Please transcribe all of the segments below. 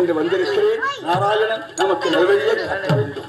என்று வந்திருக்கிறேன். நாராயணன் நமக்கு நல்வழியை காட்ட வேண்டும்.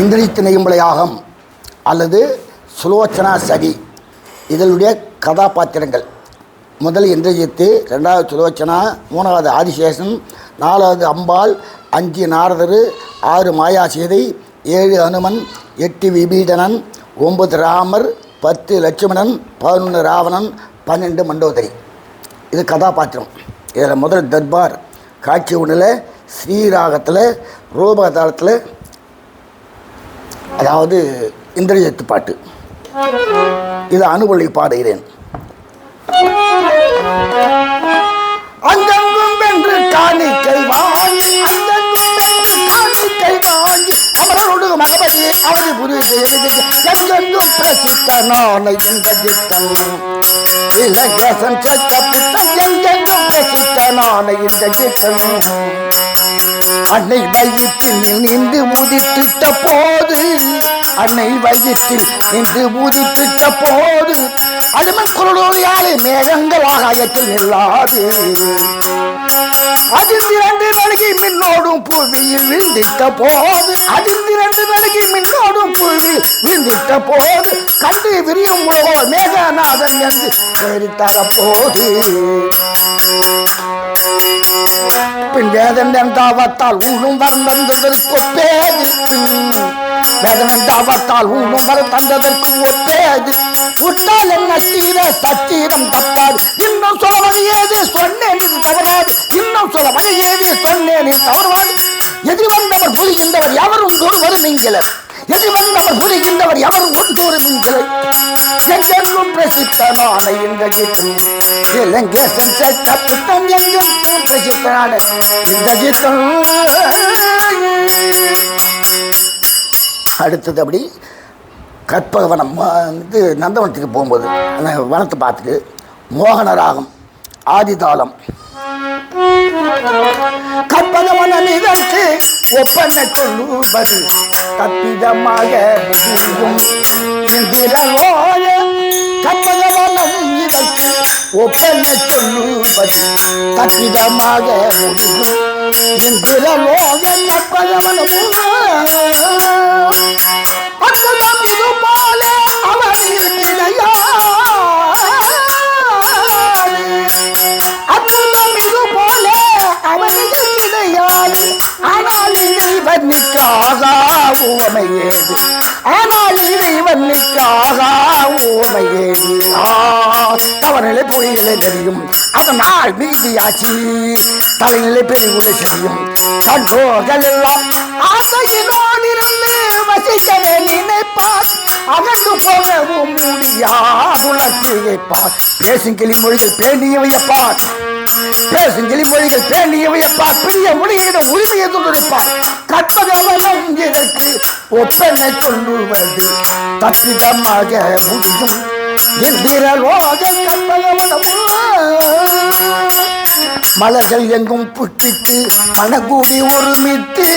இந்திரஜித் நெய்யும்பளையாகம் அல்லது சுலோச்சனா சதி இதனுடைய கதாபாத்திரங்கள். முதல் இந்திரஜித்து, ரெண்டாவது சுலோச்சனா, மூணாவது ஆதிசேஷன், நாலாவது அம்பாள், 5 நாரதர், 6 மாயாசீதை, 7 அனுமன், 8 விபீடனன், 9 ராமர், 10 லட்சுமணன், 11 ராவணன், 12 மண்டோதரி. இது கதாபாத்திரம். இதில் முதல் தர்பார் காட்சி ஒன்றில் ஸ்ரீராகத்தில் ரூபகதாளத்தில், அதாவது இந்திரஜித்து பாட்டு. இது அனுபவி பாடுகிறேன். அங்கங்கும் வென்று காணிக்கை வாங்கி, அங்கங்கும் வென்று காணிக்கை வாங்கி, அமரோடு மகபதி அவரை புரிது எங்கெங்கும் பிரசித்தனான இந்திரஜித்தன், இலகேசன் சக்க புத்தன் எங்கெங்கும் பிரசித்தனான இந்திரஜித்தன். அன்னை வயிற்றில் நின்று உதித்திட்ட போது, அன்னை வயிற்றில் நின்று உதித்திட்ட போது, அழுமன் குரலோடியாலே மேகங்கள் ஆகாயத்தில் நில்லாது. அதிர்ந்து நல்கி மின்னோடும் புவியில் விழுந்திட்ட போது, அதிர்ந்து நல்கி மின்னோடும் புவியில் விழுந்திட்ட போது, கண்டு விரியும் உலகோ மேகநாதன் என்று தெரித்தர போது. பின் வேதனந்தாவத்தால் ஊனும் வரம் தந்ததற்கு ஒப்பேது, வேதனந்தாவத்தால் ஊனும் வரம் தந்ததற்கு ஒப்பேது. உட்டால் என்ன தீர சத்தீரம் தப்பாது, இன்னும் சொல்ல வகையேது சொன்னேன் இது தவறாது, இன்னும் சொல்ல வகையேது சொன்னேன் இது தவறாது. எது வந்தவர் புரிகின்றவர் எவரும் ஒருவரும் இங்கிலர், எது வந்தவர் புரிகின்றவர் எவரும் ஒன்றொரும் இங்கிலர். எங்கெங்கும் பிரசித்தனான இந்திரஜித்தன், இலங்கேசன் சக்க புத்தன் எங்கெங்கும் பிரசித்தனான இந்திரஜித்தன். அடுத்தது அப்படி கற்பகவனம் வந்து நந்தவனத்துக்கு போகும்போது அந்த வனத்தை பார்த்துட்டு மோகன ராகம் ஆதிதாளம். கற்பகவனம் இதற்கு ஒப்பனை சொல்லுவது தப்பிதமாக முடியும் இந்திரலோக. கற்பகவனம் இதற்கு ஒப்பனை சொல்லுவது தப்பிதமாக முடியும் இந்திரலோக. கற்பகவனம் அற்புதம் இது போல அவனில் கிடையாது, அற்புதம் இது போல அவனில் கிடையாது. ஆனால் இதை வர்ணிக்காக உமையேது, ஆனால் இதை வர்ணிக்காக உமையேது. தவநிலை பொய்களை தெரியும் அதனால் மீதியாச்சு, தலைநிலை பெருகுலை செய்யும் கண்டோர்கள் எல்லாம் ஆசையினோடிருந்து வசிக்கவே நினைப்பார், அகன்று போகவும் முடியாதுலக்கு வைப்பார். பேசும் கிளிமொழிகள் பேணியவையப்பார், பேசும் கிளிமொழிகள் பேணியவையப்பார், பிரிய மொழியிடம் உரிமையை துரைப்பார். கற்பகவனம் இதற்கு ஒப்பனை சொல்லுவது தப்பிதமாக முடியும் எந்திரலோக. கற்பகவனம் மலர்கள் எங்கும் புட்டிட்டு மனக்கூடி ஒருமித்து,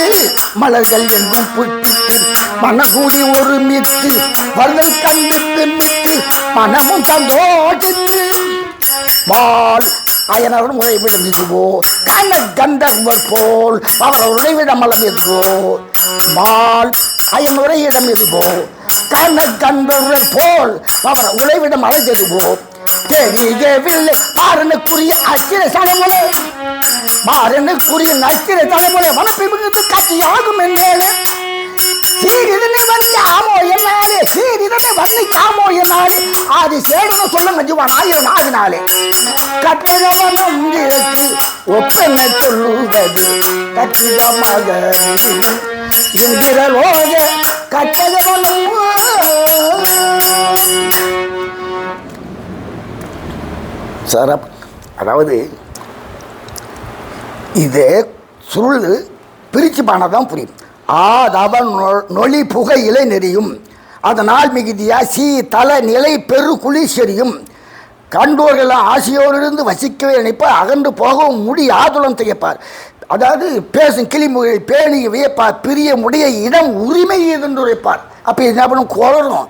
மலர்கள் எங்கும் புட்டிட்டு மனக்கூடி ஒருமித்து, வள்ளல் கண்டு பின்னிட்டு மனமும் சந்தோஷித்து. மால் அயனவன் உறைவிடம் இதுவோ கண்ண கந்தர்வர் போல் அவர் உறைவிடம் மலம் எதுவோ. மால் அயன் உரையிடம் இதுவோ கண்ண கந்தர்வர் போல் அவர் உறைவிடம் அழைத்ததுவோ. தெரியவில்லை பாரனுக்குரிய அச்சிர தலைமுறை, பாரனுக்குரிய அச்சிர தலைமுறை வளர்ப்பை மிகுந்து கட்சியாகும் என்றே. சீரிதனை வர்ணிக்காமோ என்னாலே, சீரிதனை வர்ணிக்காமோ என்னாலே, ஆதி சேடன சொல்ல மஞ்சுவான் 1000 ஆகினாலே. கற்பகவனம் இருக்கு ஒப்பனை சொல்லுவது கச்சிதமாக என்கிறலோக. கற்பகவனம் சார் அதாவது இது சுருள் பிரித்து பானதான் புரியும். ஆதவன் நொழி புகையிலை நெறியும் அதனால் மிகுதியா சி தலை நிலை பெரு குழி செறியும் கண்டோர்கள் ஆசையோரிருந்து வசிக்கவே நினைப்பார் அகன்று போகவும் முடி ஆதுலம் செய்யப்பார். அதாவது பேசும் கிளிமுகை பேணி வியப்பார் பிரிய முடிய இடம் உரிமை என்று உரைப்பார். அப்போ என்ன பண்ணும் குளரும்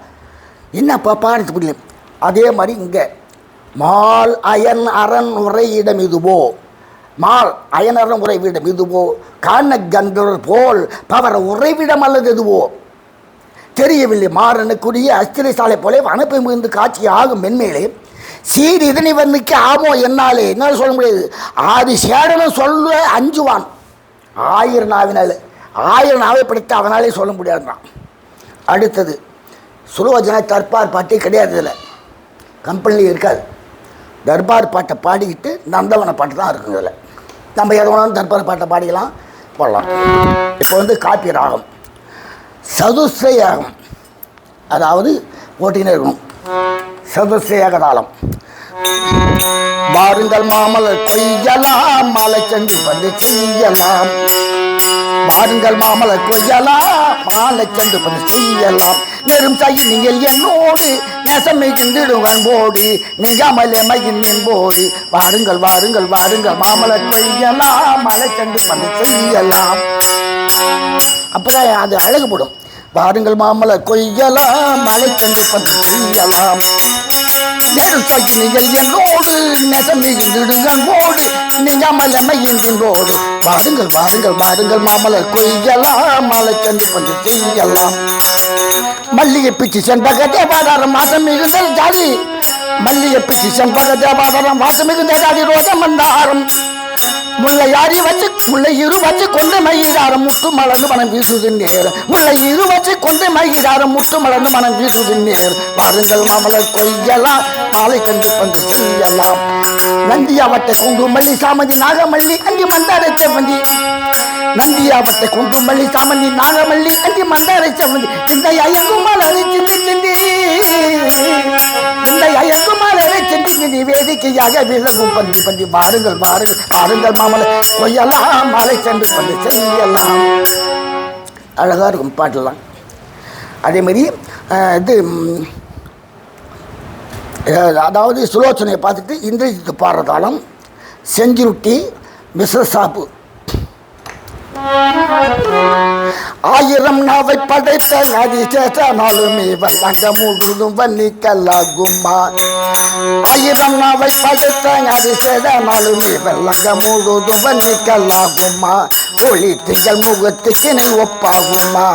என்ன பாப்பான்னு புரியல. அதே மாதிரி இங்கே மால் அயன் அரண் உரையிடம் இதுவோ மால் அயனரம் உறைவிடம் இதுவோ காண கந்தர் போல் பவர உறைவிடம் அல்லது எதுவோ தெரியவில்லை மாறனுக்குரிய அஸ்திரை சாலை போல வனப்பை மிகுந்து காட்சி ஆகும் மென்மேலே சீர் இதனை வந்துக்கு ஆமோ என்னாலே என்னால் சொல்ல முடியாது. ஆதி சேடனும் சொல்ல அஞ்சுவான் 1000 நாவினால் 1000 நாவை படித்து அவனாலே சொல்ல முடியாதுதான். அடுத்தது சுலோச்சனா தர்பார் பாட்டே கிடையாது. இதில் கம்பெனியில் இருக்காது. தர்பார் பாட்டை பாடிக்கிட்டு நந்தவன பாட்டு தான் இருக்குங்க. இதில் நம்ம எதை வேணாலும் தர்பார் பாட்டை பாடிக்கலாம் போடலாம். இப்போ காப்பி ராகம் சதுஸ்ரை ராகம், அதாவது ஓட்டினே இருக்கணும். சதுஸ்ரேக தாளம். வாருங்கள் மாமலர் கொய்யலாம் மாலை சென்று வந்து செய்யலாம். வாருங்கள் மாமலர் கொய்யலாம் மாலை சென்று வந்து செய்யலாம். நெரும் செய்ய நீங்கள் என்னோடு நெசமிகின்றிடும் அன்போடு நெஞ்சாமல் எமையின் என்போடு வாருங்கள் வாருங்கள் வாருங்கள் மாமலர் கொய்யலாம் மாலை சென்று வந்து செய்யலாம். அப்போதான் அது அழகுபடும். வாருங்கள் மாமலர் கொய்யலாம் மலை சென்று வந்து செய்யலாம். நெரும் செய்ய நீங்கள் என்னோடு நெசமிகின்றிடும் அன்போடு நெஞ்சாமல் எமையின்போடு வாருங்கள் வாருங்கள் வாருங்கள் மாமலர் கொய்யலாம் மாலை சென்று வந்து செய்யலாம். மல்லிகை பிச்சு செண்பக தேவாதாரம் மாசம் மிகுந்தல் ஜாதி. மல்லிகை பிச்சு செண்பக தேவாதாரம் மாசம் மிகுந்த ஜாதி ரோஜம் மந்தாரம். முல்லை யாரி வச்சு முல்லை இரு வச்சு கொண்டு மகிழாரம் முட்டு மலர்ந்து மனம் வீசுது நேரம். முல்லை இரு வச்சு கொண்டு மகிழாரம் முட்டு மலர்ந்து மனம் வீசுது நேரம். வாருங்கள் மாமலர் கொய்யலாம் மாலை கண்டு வந்து செய்யலாம். நந்தியாவட்டை கொண்டு மல்லி சாமந்தி நாகமல்லி அங்கி மந்தாரை செவ்வந்தி. நந்தியாவட்டை கொண்டு மல்லி சாமந்தி நாகமல்லி அங்கி மந்தாரை செவ்வந்தி. இந்த அயங்கும் மலரை சிந்தி சிந்தி இந்த அயங்கும் மலரை சிந்தி சிந்தி வேடிக்கையாக விலகும் பந்தி பந்தி வாருங்கள் வாருங்கள் வாருங்கள் மாமலை கொய்யலாம் மாலை சென்று வந்து செய்யலாம். அழகாக இருக்கும் பாட்டெல்லாம். அதேமாரி இது அதாவது சுலோச்சனையை பார்த்துட்டு இந்திரஜித்து பாடுறதாலும் செஞ்சுருட்டி மிஸ்ரசாப்பு. 1000 நாவை படைத்த அதிசேஷனாலுமே வல்லங்க முழுதும் வன்னிக்கலாகுமா. 1000 நாவை படைத்த அதிசேஷனாலுமே வல்லங்க முழுதும் வன்னிக்கலாகுமா. ஒளி திங்கள் முகத்துக்கினை ஒப்பாகுமா.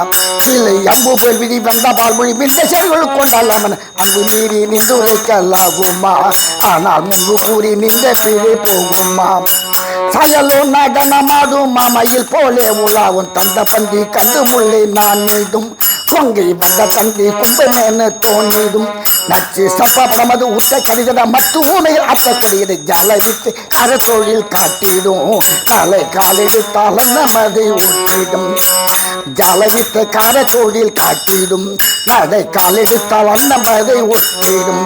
இல்லை அம்பு பெல்விதி வந்த பால்மொழி விந்த செயல்கள் கொண்டால் அங்கு மீறி நின்று உரைக்கலாகுமா. ஆனால் முன்பு கூறி நின்ற மீறி போகுமா. சாயலோ நடனமாடும் மாமையில் போலே உலாவும் தந்த பந்தி கண்டு முள்ளை நான் மீண்டும் கொங்கை வந்த தந்தி கும்பமேன தோன்றிடும். நச்சு சப்ப பரமது உத்த கடிதட மத்து ஊமையில் அத்தக்கூடியது ஜலவித்து கரத்தொழில் காட்டிடும். காலை காலெடுத்தால் நமதை ஊற்றிடும். ஜலவித்த காரத்தொழில் காட்டிடும். நடை காலெடுத்தால் நமதை ஊற்றிடும்.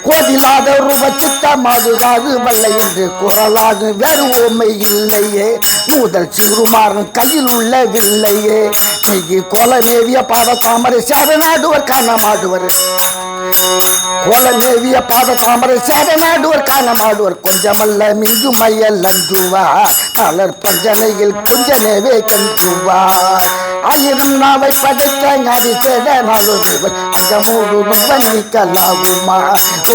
கோதிலாத ரூபச்சித்த மதுகாது வல்லை என்று குரலாக வேறு ஓமை இல்லையே. முதல் சிறுமாறன் கையில் உள்ள வில்லையே. மிகி கோல நேவிய பாத தாமரை சேர நாடுவர் காணமாடுவர். கோல நேவிய பாத தாமரை சேர நாடுவர் காணமாடுவர். கொஞ்சமல்ல மிகு மையல் அஞ்சுவா மலர் பஞ்சனையில் கொஞ்ச நேவே கஞ்சுவார். 1000 நாவை படைத்த நதி சேட நாளுவர் அங்க முழுதும் வன்னிக்கலாகுமா.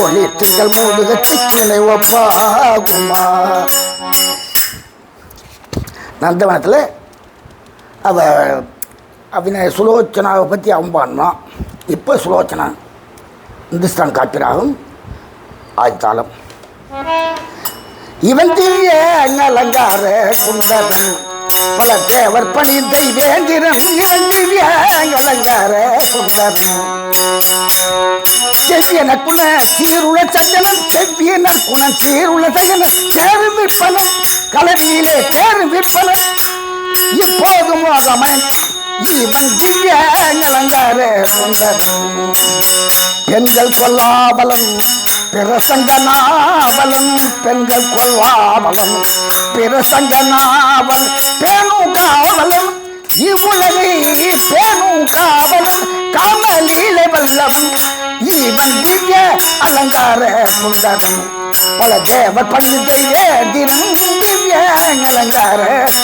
ஒளி திங்கள் முழுகத்தினை ஒப்பாகுமா. நந்தவனத்தில் அவனை சுலோச்சனாவை பற்றி அவன் பாடினான். இப்போ சுலோச்சனா இந்துஸ்தான் காப்பிராகும் ஆய்த்தாளம். இவன் தீய அலங்கார குந்தவன் பல தேவர் பணிந்தை வேந்திரன். இவன் தீய அலங்கார குந்தவன் செவ்வியன குண சீருள சஞ்சனம். செவ்வியன குண சீருள சஞ்சனம் தேறு விற்பனம் கலரியிலே தேறு விற்பனம். இப்போதும் மோகமன் இவன் திவ்ய அலங்கார சுந்தரம் பெண்கள் கொல்லாபலம் பிரசங்கனாவலன் பெண்கள் கொல்லாபலம் பிரசங்கனாவல் பேணும் காவலன் இவ்வுலகை பேணும் காவலன் காமலீலை வல்லவன் இவன் திவ்ய அலங்கார சுந்தரம் பல தேவர் பள்ளி தெய்வே தினம் திவ்ய அலங்கார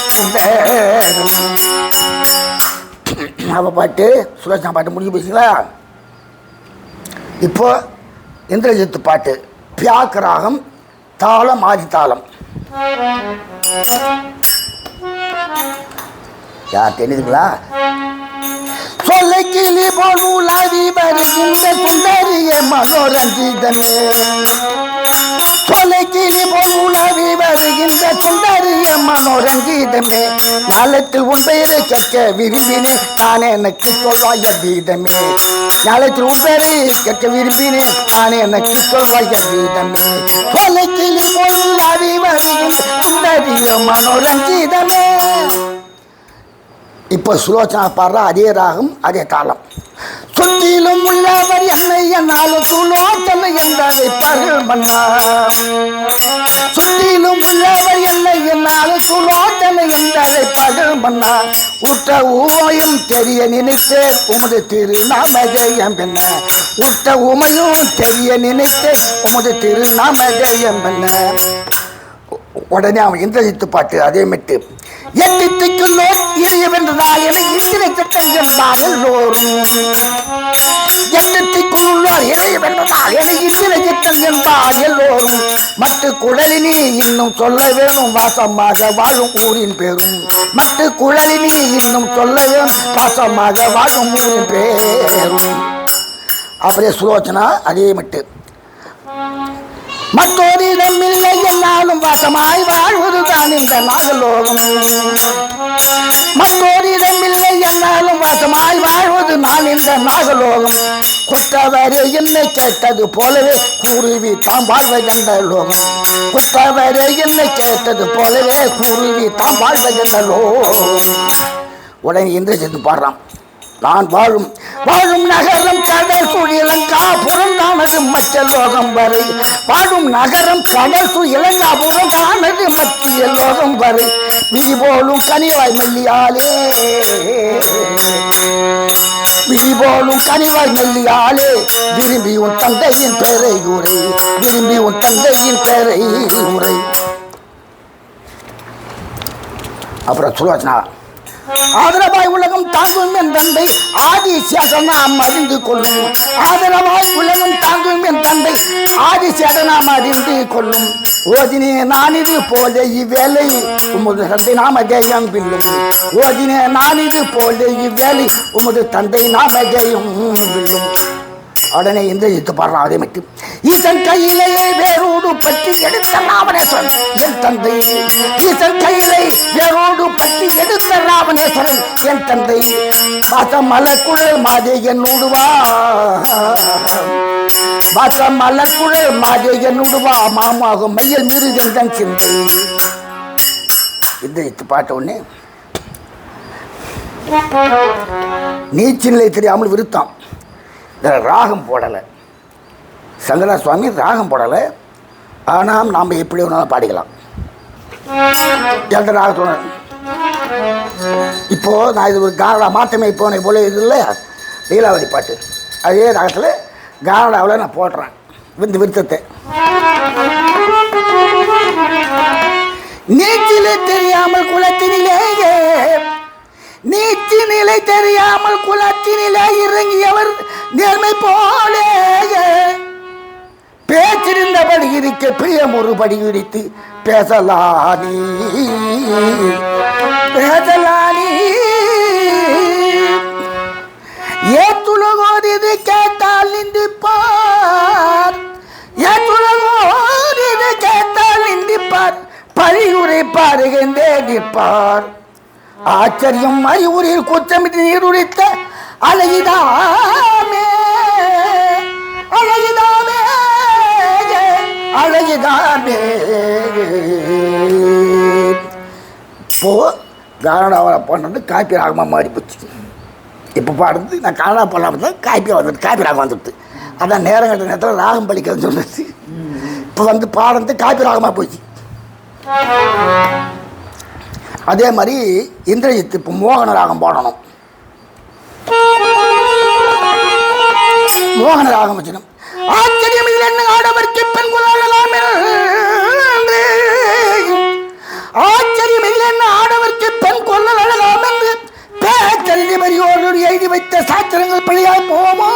சுந்தரம். அவ பாட்டு சுரேஷா பாட்டு முடிஞ்சு போச்சுங்களா? இப்போ இந்திரஜித்து பாட்டு பியாக் ராகம் தாளம் ஆதி தாளம். யார் தெரியுதுங்களா? சொல்லை கிளி போல் உலாவி வருகின்ற சுந்தரிய மனோரஞ்சிதமே சொல்லை கிளி போல் உலாவி வருகின்ற சுந்தரிய மனோரஞ்சிதமே ஞாலத்தில் உன் பெயரை கேட்க விரும்பினேன் நான் எனக்கு சொல்வாய வீதமே ஞாலத்தில் உன் பெயரை கேட்க விரும்பினேன் நான் எனக்கு சொல்வாய வீதமே சொல்லை கிளி போல் உலாவி வருகின்ற சுந்தரிய மனோரஞ்சிதமே. இப்போ சுலோச்சனா பாடுற அதே ராகம் அதே தாளம். சுற்றிலும் உள்ளவர் என்னை என்னாலும் சுலோச்சனை என்றதை பகல் மன்னா சுற்றிலும் உள்ளவர் என்னை என்னாலும் சுலோச்சனை என்றதை பகல் மன்னா உற்ற உமையும் தெரிய நினைத்தேன் உமது திருநாம ஜெயம் என்ன உற்ற உமையும் தெரிய நினைத்தேன் உமது திருநாம ஜெயம் என்ன. உடனே அவன் இந்திரஜித்து பாட்டு அதே மெட்டு எட்டிக்குள்ளோ இறையவென்றதால் என இத்தனை சட்டங்கள் எல்லோரும் எட்டத்திற்குள்ளோர் இறையவென்றதால் என இத்தனை சட்டங்கள் எல்லோரும் மட்டு குழலினி இன்னும் சொல்ல வேணும் வாசமாக வாழும் ஊரின் பேரும் மட்டு குழலினி இன்னும் சொல்ல வேணும் வாசமாக வாழும் ஊரின் பேரும். அப்படியே சுலோச்சனா அதே மட்டு மற்றோரிடம் இல்லை என்னாலும் வாசமாய் வாழ்வதுதான் இந்த நாகலோகம் மற்றோரிடம் இல்லை என்னாலும் வாசமாய் வாழ்வது நான் இந்த நாகலோகம் கொற்றவரே என்னை கேட்டது போலவே குருவி தாம் வாழ்வதென்ற லோகம் கொற்றவரே என்னை கேட்டது போலவே குருவி தாம் வாழ்வதென்ற லோகம். உடனே இந்திரஜித்து பாடுறான் நான் வாழும் நகரம் கடல் சுழிலங்கா புறந்தானது மற்ற லோகம் வரை வாழும் நகரம் கடல் சுழிலங்காபுரம் காணது மத்திய லோகம் வரை விதி போலும் கனிவாய் மெல்லியாலே விதி போலும் கனிவாய் மெல்லியாலே விரும்பி உன் தந்தையின் பெயரை உரை விரும்பி உன் தந்தையின் பெயரை உரை. அப்புறம் சுலோச்சனா ஆதரவாய் உலகம் தாங்கும் என் தந்தை ஆதி சேதனாம் அறிந்து கொள்ளும் ஆதரவாய் உலகம் தாங்கும் என் தந்தை ஆதி சேதனாம் அறிந்து கொள்ளும் ஓதினே நான் இது போல இவ்வேளை உமது தந்தை நாம ஜெயம் வில்லும் ஓதினே நான் இது போல இவ்வேளை உமது தந்தை நாம ஜெயம் வில்லும். உடனே இந்திரஜித்து பாடுறான் அதே மட்டும் ஈசன் கையிலேயே வேரோடு பற்றி எடுத்த ராவணேஸ்வரன் என் தந்தை ஈசன் கையிலே வேரோடு பற்றி எடுத்த ராவணேஸ்வரன் என் தந்தை வாசம் மலக்குழல் மாதே என்னோடு வா வாசம் மலக்குழல் மாதே என்னோடு வா மாமாகும் மையல் மிருகந்தன் சிந்தை. இந்திரஜித்து பாட்ட உடனே நீச்சிநிலை தெரியாமல் விருத்தம் ராகம் போடலை சங்கரா சுவாமி ராகம் போடலை ஆனால் நாம் எப்படி வேணாலும் பாடிக்கலாம் எந்த ராகத்தோட. இப்போது நான் இது ஒரு கானடா மாற்றமே போனே போல இது இல்லை லீலாவதி பாட்டு அதே ராகத்தில் கானடாவில் நான் போடுறேன் இந்த விருத்தத்தை. நீச்சிலே தெரியாமல் குலத்தினிலேயே நீச்சி நிலை தெரியாமல் குலத்தினிலே இறங்கியவர் நேர்மை போலே பேச்சிருந்தபடி இருக்க பிரியம் ஒருபடி இடித்து பேசலானி ஏத்துலகோர் இது கேட்டால் நிந்திப்பார் ஏத்துலகோர் இது கேட்டால் நிந்திப்பார் பழியுரை பாருகின்றே நிற்பார் ஆச்சரியம் அறிவுரில் குற்றமிட்டு நீருடித்த அழகிதாமே அழகிதாமே அழகிதாமே. இப்போ கானடாவில் பண்ணது காப்பி ராகமாக மாறி போச்சு. இப்போ பாடுறது நான் காணா போகலாம் தான் காப்பியாக வந்துட்டு காப்பி ராகம் வந்துடுது. அதான் நேரம் கட்ட நேரத்தில் ராகம் படிக்கிறது சொல்லிச்சு. இப்போ வந்து பாடுறது காப்பி ராகமாக போச்சு. அதே மாதிரி இந்திரஜித் இப்போ மோகன ராகம் பாடணும். மோகன ராகம் வச்சணும். ஆச்சரியம் இதில் என்ன ஆடவர்க்கு பெண் கொள்ளலாம் என்று, ஆச்சரியம் இதில் என்ன ஆடவர்க்கு பெண் கொள்ளலாம் என்று பேச்சறிஞ பெரியோடு எழுதி வைத்த சாத்திரங்கள் பிழையாய் போமோ.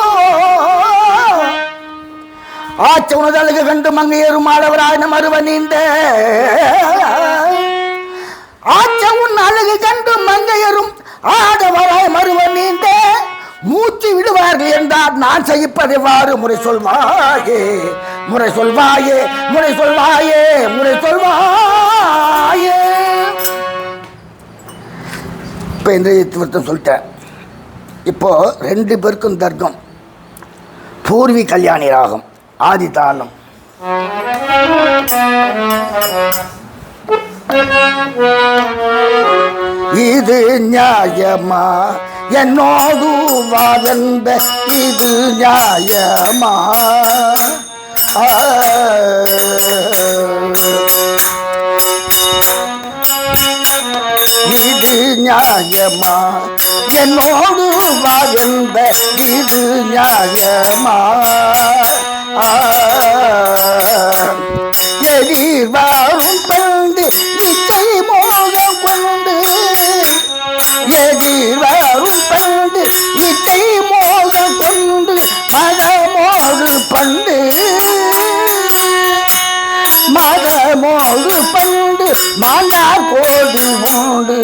ஆச்ச உணதழுக கண்டு மங்கையேறும் ஆடவராயின மறுவ நீண்ட, ஆச்ச உன் அழகு கண்டு மங்கையரும் ஆடவராய் மறுவ நீண்ட, மூச்சு விடுவார்கள் என்றால் நான் செய்யப்பதைவாறு முறை சொல்வாயே, முறை சொல்வாயே, முறை சொல்வாயே, முறை சொல்வாயே. இப்போ இந்த விருத்தம் சொல்லிட்டேன். இப்போ 2 பேருக்கும் தர்க்கம். பூர்வி கல்யாணி ராகம் ஆதி தாளம். இது நியாயமா என்னோடு வாதந்த, இது நியாயமா இது நியாயமா என்னோடு வாதந்த, இது நியாயமா எதிர் வரும் பண்டு நிச்சை மோகம் கொண்டு, எதிர் வரும் பண்டு நிச்சை மோகம் கொண்டு மதமோடு பண்டு, மதமோடு பண்டு மானார் கோடு உண்டு,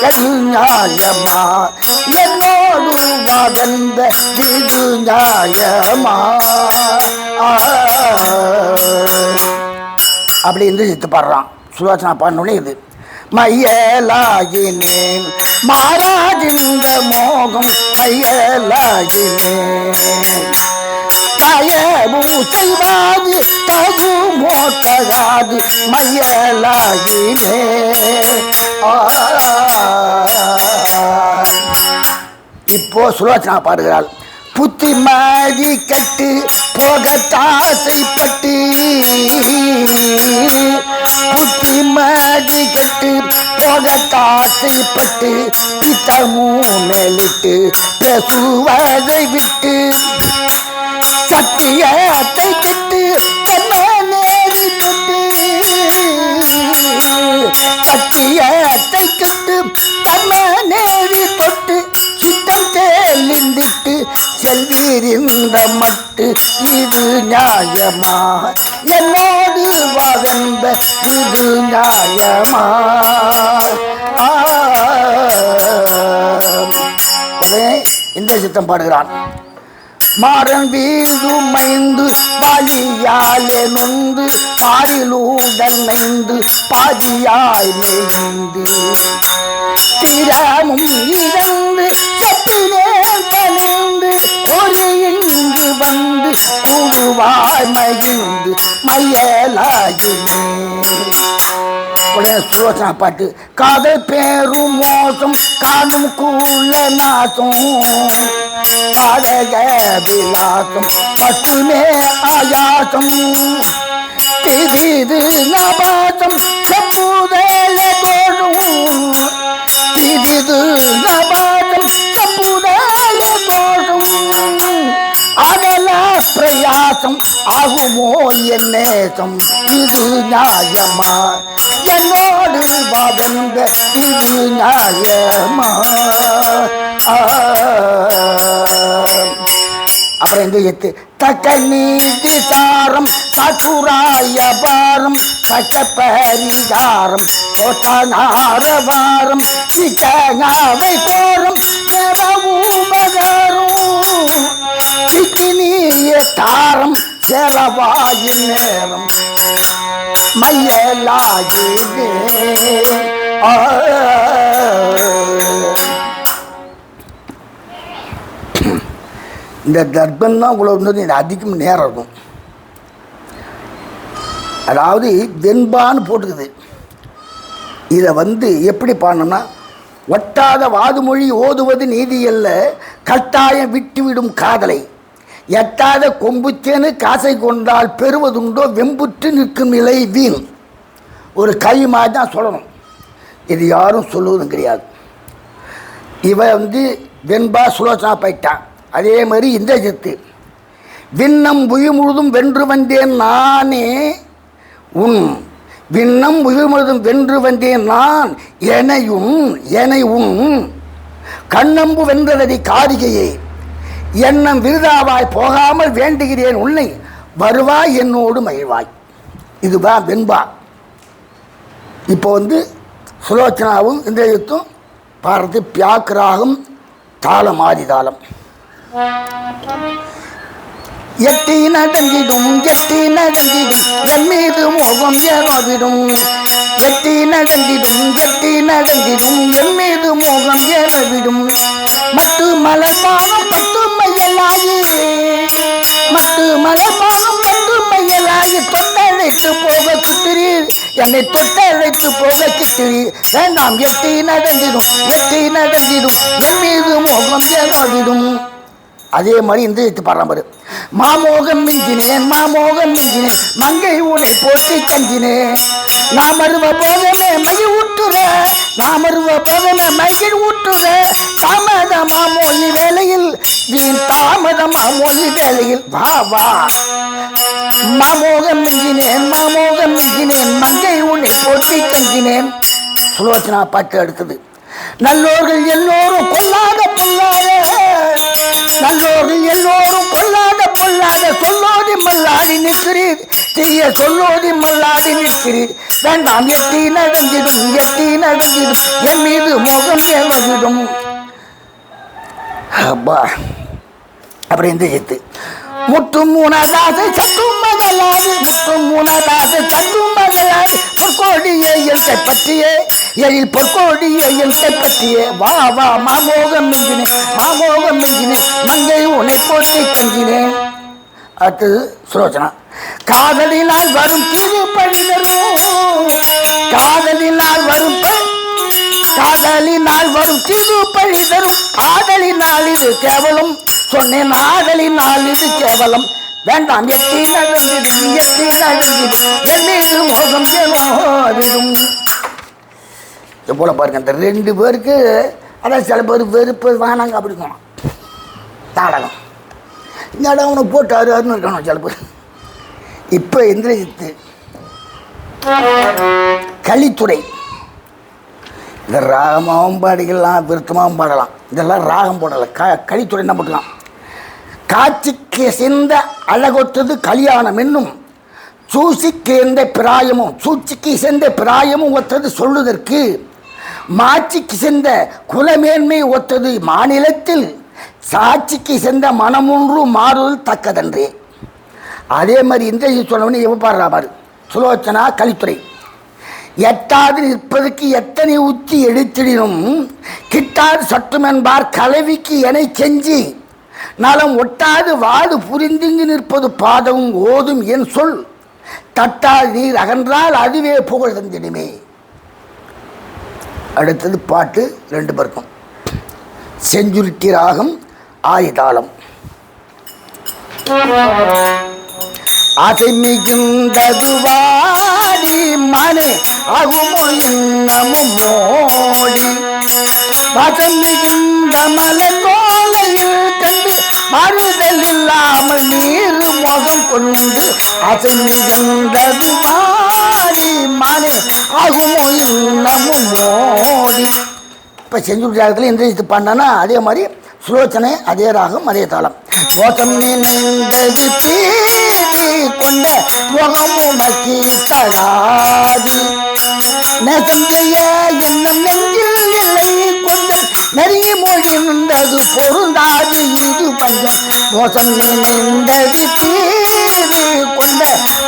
எது நியாயமா என்னோடு வாதந்த, இது நியாயமா அப்படி இருந்து பாடுறான். சுலோச்சனா பாடணுன்னே இது மையலாகினேன் மாறாதிந்த மோகம், மையலாகினேன் தயவு செய்வாது தகு மோட்டகாது, மையலாகினேன். இப்போ சுலோச்சனா பாடுகிறாள். புத்தி மாதி கட்டு போகத்தாசைப்பட்டு, புத்தி மாதி கட்டு போகத்தாசைப்பட்டு, பித்தமூ மேலிட்டு பேசுவதை விட்டு, சத்தியத்தை கிட்டு என்ன நேரி தொட்டு, சத்தியத்தை கிட்டு தன்ன நேரி தொட்டு, சித்தம் தேலிந்திட்டு செல்வீரிந்த மட்டு, இது நியாயமா என்னோடு வாதந்த, இது நியாயமா. இந்த சித்தம் பாடுகிறான். மாறன் வீடு மைந்து பாலியாலே நொந்து, பாரிலூடல் நைந்து பாதியாய் நெய்ந்து, திறமும் இழந்து செப்பினே கலந்து, ஒரு இங்கு வந்து கூடுவாய் மகிழ்ந்து மையலாகினே. உடனே சுலோச்சனா பாட்டு. காதல் பேரும் மோசம் காணும் கூல நாசம், காதக விலாசம் மட்டுமே ஆயாசம், திதிது நபாசம் செப்புதல தோடும், திதிது நபாசம் செப்புதல தோடும், அகல பிரயாசம் ஆகுமோ என் நேசம், இது நியாயமா என்னோடு வாதந்த, இது நியாயமா. அப்புறம் இந்த எத்து தக்க நீதி சாரம் காட்டுராய பாரம், தக்க பரிகாரம் தோட்டநாரவாரம், சிக்கனாவை கோரம் நிறவுபகாரம், சிக்கினிய தாரம் சேரவாயின் நேரம், மையலாகினே. இந்த தர்ப்பம் தான் உங்களை வந்து இது அதிகம் நேரம் இருக்கும். அதாவது வெண்பான்னு போட்டுக்குது. இதை வந்து எப்படி பாடணும்னா ஒட்டாத வாதுமொழி ஓதுவது நீதியல்ல, கட்டாயம் விட்டுவிடும் காதலை. எட்டாத கொம்புத்தேனு காசை கொண்டால் பெறுவதுண்டோ, வெம்புற்று நிற்கும் நிலை வீண். ஒரு கவி மாதிரி தான் சொல்லணும், இது யாரும் சொல்லுவதும் கிடையாது. இவன் வெண்பா சுலோசனா போயிட்டான். அதே மாதிரி இந்திரஜித்து விண்ணம் உயிர் முழுதும் வென்று வந்தேன் நானே உன், விண்ணம் உயிர் முழுதும் வென்று வந்தேன் நான் எனை உன் கண்ணம்பு வென்றதடி காரிகையே, எண்ணம் விருதாவாய் போகாமல் வேண்டுகிறேன் உன்னை, வருவாய் என்னோடு மகிழ்வாய். இதுதான் வெண்பா. இப்போ சுலோச்சனாவும் இந்திரஜித்தும் பாடுறது பியாக் ராகம், தாளம் ஆதி தாளம். எட்டி நடந்திடும் என் மீது மோகம் ஏறவிடும், எட்டி நடந்திடும் என் மீது மோகம் ஏறவிடும், மட்டு மலர்பானம் பட்டு மையலாயி, மட்டு மலர்பானம் பட்டு மையலாயி, தொட்டழைத்து போக கிட்டுறீர் என்னை, தொட்டழைத்து போக கிட்டுறீர் வேண்டாம். எட்டி நடந்திடும் என் மீது மோகம் ஏறவிடும். அதே மாதிரி இந்த பாடுற மாமோகம் மிஞ்சினேன் மங்கை உனை போட்டி கஞ்சினேன், நாம் அருவ போதமே மகிழ் ஊட்டுற, நாம் அருவ போதமே மகிழ் ஊட்டுற, தாமதமாமோயி வேலையில் வீண் தாமதமாமோயி வேலையில் வா வா. மாமோகம் மிஞ்சினேன் மங்கை உனை போட்டி கஞ்சினேன். சுலோச்சனா பாட்டு அடுத்தது. நல்லோர்கள் எல்லோரும் கொல்லாத பொல்லாத, நல்லோர்கள் எல்லோரும் கொல்லாத பொல்லாத, சொல்லோதி மல்லாடி நிற்கிறீர் தீய சொல்லோதி மல்லாடி நிற்கிறீர் வேண்டாம். எட்டி நடந்திடும் என் மீது மோகம் ஏறவிடும். அப்பா அப்படி இந்திரஜித்து முட்டும் மூணாதாசை சற்றும் மகளாது, முட்டும் மூணாதாசை சற்றும் மகளாது, பொற்கோடியே என் கைப்பற்றியே எழில் பொற்கோடியே என் கைப்பற்றியே வா வா. மாமோகம் மிஞ்சினேன் மங்கை உனை போட்டி கஞ்சினேன். அடுத்தது சுலோச்சனா. காதலினால் வரும் திருப்பழி தரும், காதலினால் வரும் திருப்பழி தரும், காதலினால் இது கேவலம் சொன்னேன், ஆதலினால் இது கேவலம் வேண்டாம். எட்டி நடந்திடும் என் மீது மோகம் ஏறும். இது போல பாருங்க, இந்த ரெண்டு பேருக்கு அதான் சில பேர் வெறுப்பு வேணாங்க அப்படி போனோம். நாடகம் இந்த இடம் அவனை போட்டு அருன்னு இருக்கணும் சில பேர். இப்போ இந்திரஜித்து கலித்துறை, இந்த ராகமாகவும் பாடிக்கலாம் விருத்தமாகவும் பாடலாம், இதெல்லாம் ராகம் போடலாம். கலித்துறை என்ன போட்டலாம். காட்சிக்கு சிந்த அழகொத்தது கல்யாணம் என்னும், சூழ்ச்சிக்கு சேர்ந்த பிராயமும் ஒத்தது சொல்லுதற்கு, மாட்சிக்கு சேர்ந்த குலமேன்மை ஒத்தது மாநிலத்தில், சாட்சிக்கு சேர்ந்த மனமொன்று மாறுதல் தக்கதன்றே. அதே மாதிரி இந்திரஜித் சொன்னவனே எவ்வளோ பாடுறா பாரு. சுலோச்சனா கலித்துறை. எட்டாது நிற்பதற்கு எத்தனை உச்சி எடுத்திடினும், கிட்டாது சற்றுமென்பார் கலவிக்கு என செஞ்சி, நலம் ஒட்டாது வாது புரிந்துங்கு நிற்பது பாதமும் ஓதும் என் சொல், தட்டால் நீர் அகன்றால் அதுவே புகழ் தந்திடுமே. அடுத்தது பாட்டு ரெண்டு பேருக்கும். செஞ்சுருட்டி ராகம் ஆயுதாளம். ஆசை மிகுந்தது வாடி மனே ஆகுமோ இன்னமும் மோடி, வாசம் மிகுந்த மலை கோலையில் கண்டு மாறுதல் இல்லாமல் நீர் மோகம் கொண்டு, ஆசை மிகுந்தது வாடி மனே ஆகுமோ இன்னமும் மோடி. இப்போ செஞ்சுருட்டி ராகத்தில் இந்திரஜித்து பாண்டானா அதே மாதிரி சுலோச்சனை அதே ராகம் அதே தாளம். மோசம் நின்றது தீதி கொண்ட முகமும் மக்கி தகாது, நேசம் செய்ய இன்னும் நெஞ்சில் இல்லை கொஞ்சம் நெருங்கி மொழி நின்றது பொருந்தாது இது பஞ்சம். மோசம் நின்றது தீதி கொண்ட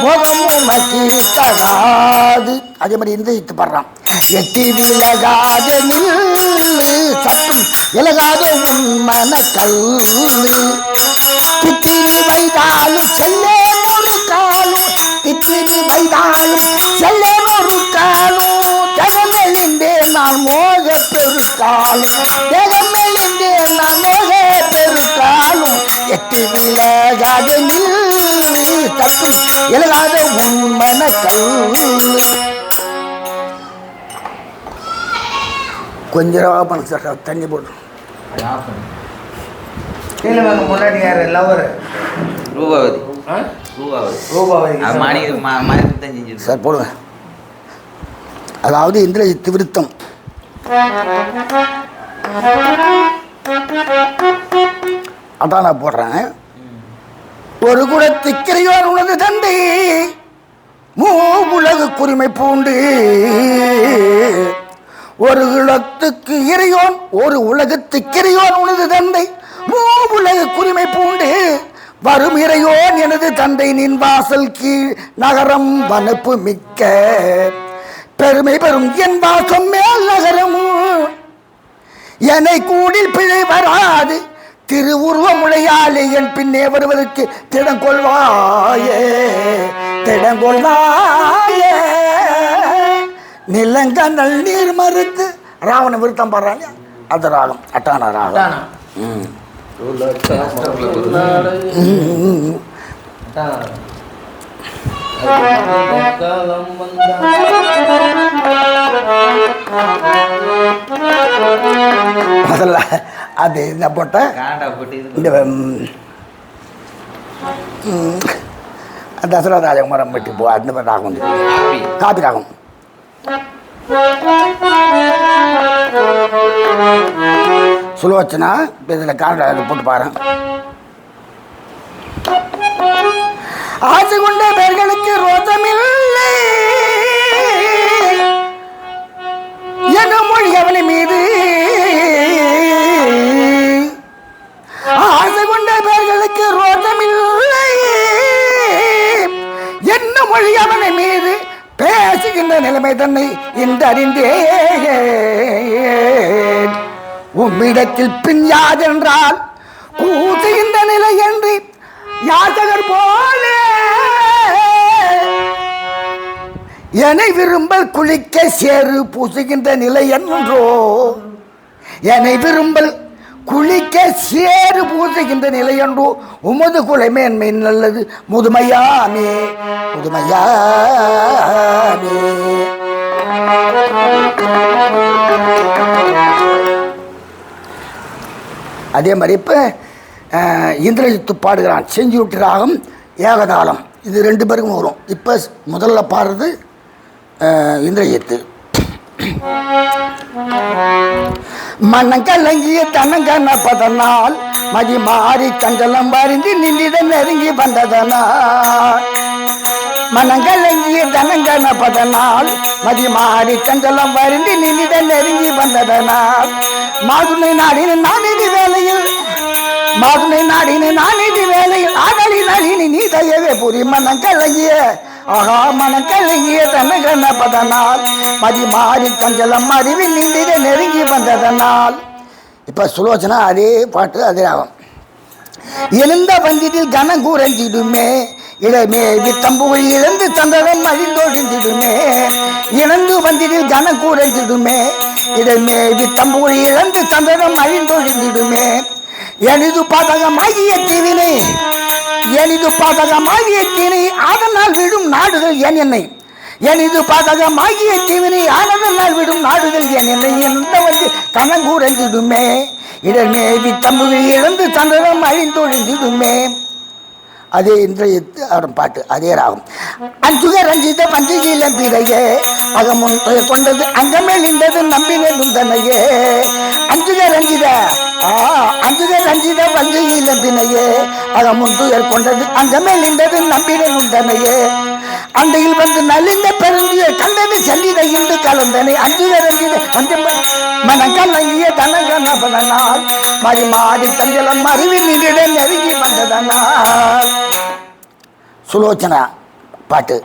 முகமும் மக்கி தகாது. அதே மாதிரி இந்திரஜித்து பாடுறான். எட்டி விலகாத நில்லு சற்றும் விலகாத உன் மன கல்லு, பித்தினி வைதாலும் செல்லே ஒரு காலும், பித்தினி வைதாலும் செல்லே ஒரு காலும், ஜகமெளிந்தே நான் மோக பெரு பெருக்காலும் தேகமே எங்கே நான் மேக பெருக்காலும் எட்டு விலகாத நில் தத்தும் எழுதாத உண்மனக்கல். கொஞ்சம் பண்ண தண்ணி போட்டு முன்னாடி யாரு லவர் ரூபாவதி சார் போடுங்க. அதாவது இந்திரஜித் விருத்தம். அதான் நான் போடுறேன். ஒரு குடத்திக்கிறையோர் உனது தந்தை மூவுலகு குரிமை பூண்டு ஒரு குலத்துக்கு இறையோன் ஒரு உலகத்துக்கிறையோன் உனது தந்தை மூவுலகு குரிமை பூண்டு வரும் இறையோன் எனது தந்தை நின் வாசல் கீழ் நகரம் வனப்பு மிக்க பெருமை பெறும் என் வாசம் மேல் நகரமும் என்னை கூடில் பிழை வராது திருவுருவமுளையாலே என் பின்னே வருவதற்கு திடங்கொள்வாயே திடங்கொள்வாயே. நிலங்கண்ணல் நீர் மறுத்து ராவண விருத்தம் பாடுறாங்க. அது ராகம் அட்டான ராகம். முதல்ல அது என்ன போட்ட இந்த தசரா ராஜகுமாரம் பற்றி போ அந்த மாதிரி ராகம் வந்து காப்பி ராகம். சுலோச்சனா இதில் காண்ட போட்டு பாரு. ஆசை கொண்ட பேர்களுக்கு ரோதமில்லை என மொழி அவனை மீது ஆசை கொண்ட பேர்களுக்கு ரோதமில்லை என்ன மொழி அவனை மீது பேசுகின்ற நிலைமை தன்னை இந்த அறிந்தே உம்மிடத்தில் பின் யாதென்றால் கூசுகின்ற நிலை என்று யாசகர் போல என்னை விரும்பல் குளிக்க சேரு பூசுகின்ற நிலை என்றோ என்னை விரும்பல் குளிக்க சேரு பூசுகின்ற நிலை என்றோ உமது குலைமேன்மை நல்லது முதுமையானே முதுமையானே. அதே மாதிரி இப்போ இந்திரஜித்து பாடுகிறான் செஞ்சுட்டு ராகம் ஏகதாளம். இது ரெண்டு பேருக்கும் வரும். இப்போ முதல்ல பாடுறது இந்திரஜித்து. மன்னங்கலங்கிய தன்னங்கன பதனால் மதி மாறி கஞ்சலம் வரிந்து நின்றிடம் நெருங்கி வந்ததனால் மனங்கலங்கிய தனங்கன பதனால் மதி மாறி கஞ்சலம் வரிந்து நின்றிடம் நெருங்கி வந்ததனால் மாதுனை நாடின நானிதி வேலையில் மாதுனை நாடின நானிதி வேலையில் ஆடலி நளினி நீ தயவே புரி மனங்கலங்கிய ஆகா மனங்கலங்கிய தனங்கன பதனால் மதி மாறி கஞ்சலம் அறிவி நின்றிட நெருங்கி வந்ததனால். இப்போ சுலோச்சனா அதே பாட்டு அதே ஆகும். எழுந்த வந்திதில் கனம் கூறஞ்சிடுமே இடமே வித்தம்புகள் இழந்து சந்தனம் அழிந்தொழிந்திடுமே இழந்து வந்திதில் கனம் கூறஞ்சிடுமே இடமே வித்தம்புகள் இழந்து சந்தனம் அழிந்தொழிந்திடுமே எனிது பாதகமாகிய தீவினை எனிது பாதகமாகிய தீவினை அதனால் விடும் நாடுகள் என் என்னை எனிது பாதகமாகிய தீவினை ஆனதனால் விடும் நாடுகள் என் என்னை எந்த வந்து கனங்கூறஞ்சிடுமே இடமே வித்தம்புகள் இழந்து சந்தனம் அழிந்தொழிந்திடுமே. அதே இந்திரஜித்து அவன் பாட்டு அதே ராகம். அஞ்சுக ரஞ்சித பஞ்சியிலம் பிறையே அகமுன் கொண்டது அங்கமேல் நின்றது நம்பினும் தன்னையே அஞ்சுக ரஞ்சித அஞ்சுக ரஞ்சித பஞ்சியிலம் பிணையே அகமுன் துயர் கொண்டது அங்கமேல் நின்றது நம்பினும் தன்னையே அண்டையில் வந்து நலிந்த பெருந்திய கண்டது செல்லிட இன்று கலந்தனை அஞ்சுக ரஞ்சித மனக்கல்லைய தனகனால் மறி மாறி தஞ்சலம் மருவி நின்றிட நெருங்கி வந்ததனால். சுலோச்சனா பாட்டு.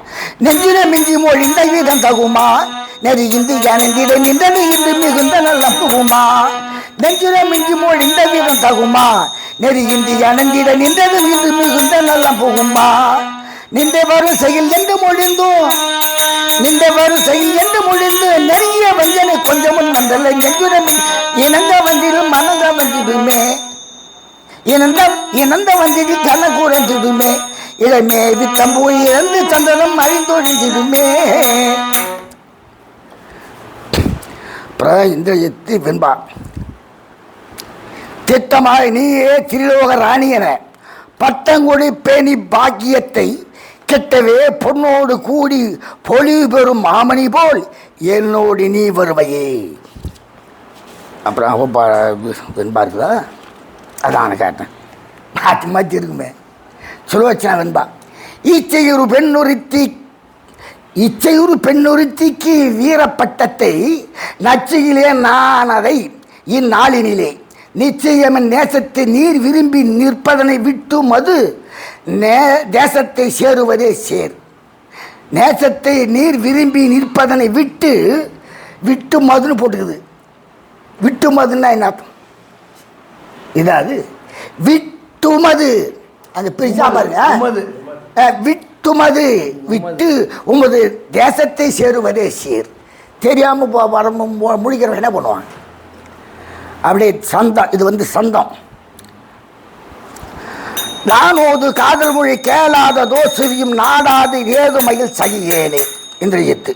நெஞ்சிட மிஞ்சி மொழிந்த வீதம் தகுமா நெறி இந்து நெஞ்சிட நின்றனு இன்று மிகுந்த நல்லம் புகுமா நெஞ்சிட மிஞ்சி மொழிந்த வீதம் தகுமா நெறி இந்திய நெஞ்சிட நின்றது இன்று மிகுந்த நல்லம் புகுமா நின்ற வரும் செயல் என்று மொழிந்தோம் நின்ற வரும் செயல் என்று மொழிந்து நெருங்கிய வஞ்சனை கொஞ்சமும் நந்தல்ல நெஞ்சுடன் இனந்த வந்திடும் மனந்த வந்திடுமே இனந்த வந்திடு கனகூரந்திடுமே இளமே வித்தம்பு இறந்து சந்தனம் அறிந்தொழிந்திடுமே. இந்திரஜித்து வெண்பா திட்டமாய் நீயே திரிலோக ராணி என பட்டங்கொடி பேணி பாக்கியத்தை கெட்டவே பொன்னோடு கூடி பொலிவு பெறும் மாமணி போல் என்னோடு நீ வருவையே. அப்புறம் வெண்பா இருக்குதா அதான் கேட்டேன். மாற்றி மாற்றி இருக்குமே சுலோச்சனா வெண்பா இச்சையுறு பெண்ணொருத்திக்கு வீரப்பட்டத்தை நச்சையிலே நான் அதை இந்நாளினிலே நிச்சயமன் நேசத்தை நீர் விரும்பி நிற்பதனை விட்டு மது தேசத்தை சேருவதே சேர். நேசத்தை நீர் விரும்பி நிற்பதனை விட்டு மதுன்னு போட்டுக்குது. விட்டு மதுன்னா என்ன அர்த்தம்? இதாவது விட்டுமது அந்த பிரிச்சா பாருங்க. விட்டுமது விட்டு உமது தேசத்தை சேருவதே சேர். தெரியாமல் வர முடிக்கிறவங்க என்ன பண்ணுவாங்க? அப்படியே சந்தம். இது சந்தம். நானோது காதல் மொழி கேளாத தோசிரியும் நாடாது ஏது மயில் சகியேனே. இந்திரஜித்து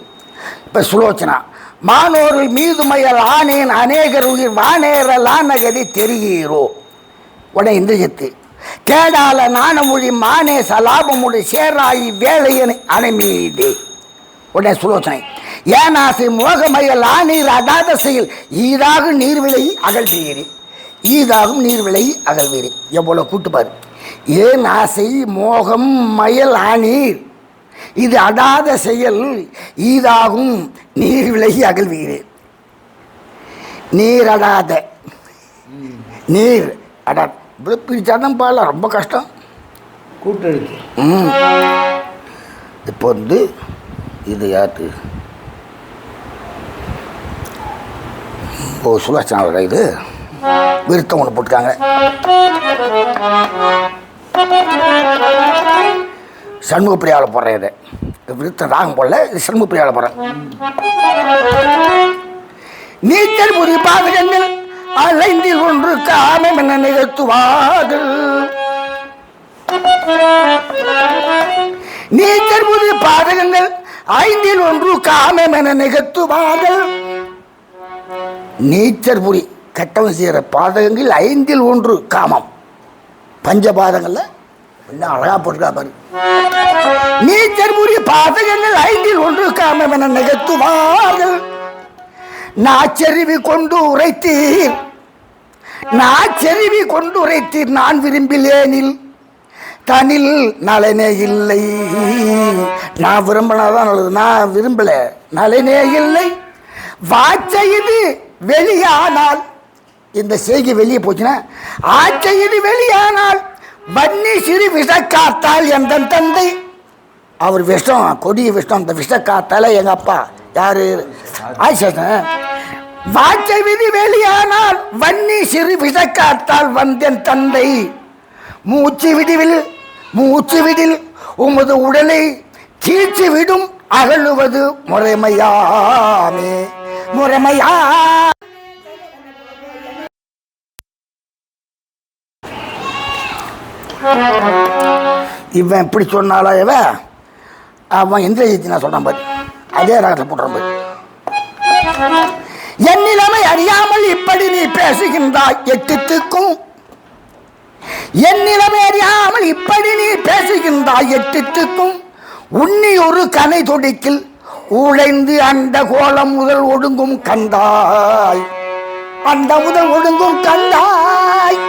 இப்போ சுலோச்சனா மானோர்கள் மீது மயல் ஆனேன் அநேகர் உயிர் வானேரல் ஆனகதி தெரிகிறோ. உடனே இந்திரஜித்து கேடால நாணமொழி மானே சலாபமொழி சேராயி வேலையனை அணைமீதே. உடனே சுலோச்சனை ஏனாசை மோகமயல் ஆநீர் அடாத செயல் ஈதாகும் நீர்விலை அகழ்வீரி. ஈதாகும் நீர்விலை அகழ்வீரி எவ்வளோ கூட்டுப்பார். ஏன் ஆசை மோகம் மயல் ஆநீர் இது அடாத செயல் ஈதாகும் நீர்விலை அகழ்வீரி. நீர் அடாத நீர் அடா இப்படி பிரிச்சாதான் பால ரொம்ப கஷ்டம். கூட்டெழுத்து. இப்போ இது யாருக்கு சுலோச்சனாவோட இது விருத்தம் ஒன்று போட்டுருக்காங்க. சண்முகப்பிரியாவில் போடுறேன். இதை விருத்தம் ராகம் போடல, இது சண்முகப்பிரியாவில் போடுறேன். நீச்சல் புரி பாதகங்கள் அலைந்தில் ஒன்று காமம் என நிகழ்த்துவார்கள். நீச்சல் புரி பாதகங்கள் ஐந்தில் ஒன்று காமம் என நிகழ்த்துவார்கள். நீச்சர் புரி கட்டவன் செய்கிற பாதகங்கள் 5ல் 1 காமம். பஞ்சபாதங்கள்ல இன்னும் அழகா போட்டுக்கா பாரு. நீச்சர் புரி பாதகங்கள் 5ல் 1 காமம் என நிகழ்த்துவார்கள். நாச்செறிவி கொண்டு உரைத்தீர் நான் விரும்பிலேனில் தனில் நலனே இல்லை. நான் விரும்பினாதான் நல்லது, நான் விரும்பல நலனே இல்லை. வாச்செய்து வெளியானால் இந்த செய்கை வெளியே போச்சுன்னா ஆச்செய்து வெளியானால் வன்னி சிறு விஷ காத்தால் எந்த தந்தை அவர் விஷம் கொடிய விஷம். அந்த விஷ காத்தால எங்க அப்பா யாரு ஆயிஷன். வாச்சை விதி வெளியானால் வன்னி சிறு விஷ காத்தால் வந்தேன் தந்தை. மூச்சு விடில் உமது உடலை கீழ்ச்சி விடும் அகழுவது முறைமையாமே முறைமையா. இவன் இப்படி சொன்னாலா அவன் இந்திரஜித்து நான் சொல்றான் பாரு, அதே ராகத்தில் போடுறான் பாரு. என் நிலைமை அறியாமல் இப்படி நீ பேசுகின்றாய் எட்டுத்துக்கும். என் நிலைமை அறியாமல் இப்படி நீ பேசுகின்றாய் எட்டுத்துக்கும். உன்னி ஒரு கனை தொடிக்கில் உழைந்து அந்த கோலம் முதல் ஒடுங்கும் கண்டாய். அந்த முதல் ஒடுங்கும் கண்டாய்.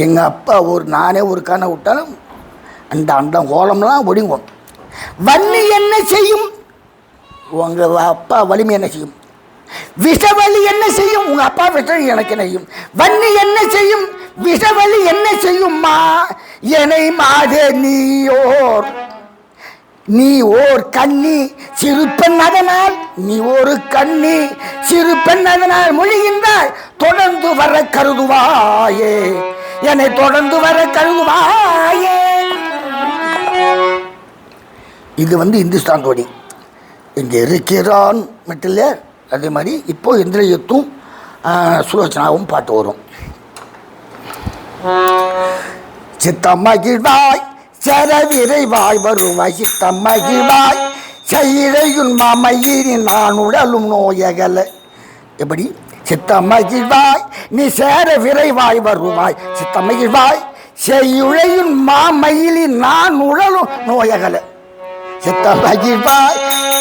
எங்க அப்பா நானே ஒரு கனை விட்டாலும் அந்த அந்த கோலம்லாம் ஒடுங்கும். வன்னி என்ன செய்யும்? உங்க அப்பா வலிமை என்ன செய்யும்? விஷவலி என்ன செய்யும்? உங்க அப்பா விஷம் எனக்கு என்ன செய்யும்? வன்னி என்ன செய்யும்? விஷவலி என்ன செய்யும்மா என்னை மாதே நீ ஓர் கண்ணி சிறுப்பெண் அதனால் நீ ஒரு கண்ணி சிறுப்பெண் அதனால் மொழிகின்றாய். தொடர்ந்து வர கருதுவாயே என்னை தொடர்ந்து வர கருதுவாயே. இது இந்துஸ்தான் தோடி. இங்கே இருக்கிறான் மட்டும் இல்லை, அதே மாதிரி இப்போ இந்திரஜித்தும் சுலோச்சனாவும் பாட்டு வரும். சித்தம்மகிழ்வாய் சரவிரைவாய் வருவாய் சித்தம்மகிழ்வாய் சைழையுன் மாமயிரின் நான் உடலும் நோயகல. எப்படி? சித்தம்மகிழ்வாய் நீ சேர விரைவாய் வருவாய் சித்தம்மகிழ்வாய் செய்யுழையுன் மாமயிலின் நான் உடலும் நோயகல. சித்தம்மகிழ்வாய்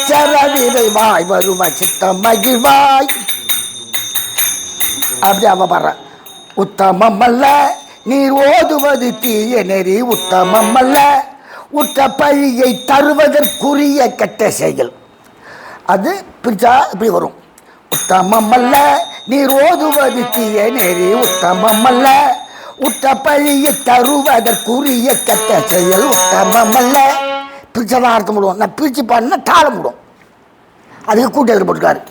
சரவிரைவாய் வருவாய் சித்தம்மகிழ்வாய். அப்படி அவ பாடுற. உத்தமம் அல்ல நீர் ஓதுவது தீய நெறி உத்தமம் அல்ல உற்ற பழியை தருவதற்குரிய கெட்ட செயல். அது பிரிச்சா இப்படி வரும். உத்தமம் அல்ல நீர் ஓதுவது தீய நெறி உத்தமம் அல்ல உற்ற பழியை தருவதற்குரிய கெட்ட செயல் உத்தமம் அல்ல. பிரிச்சாதான் அர்த்தம் விடுவோம். நான் பிரிச்சு பாடினா தாளம் விடும். அதுக்கு கூட்டி எழுதி போட்டுருக்காரு.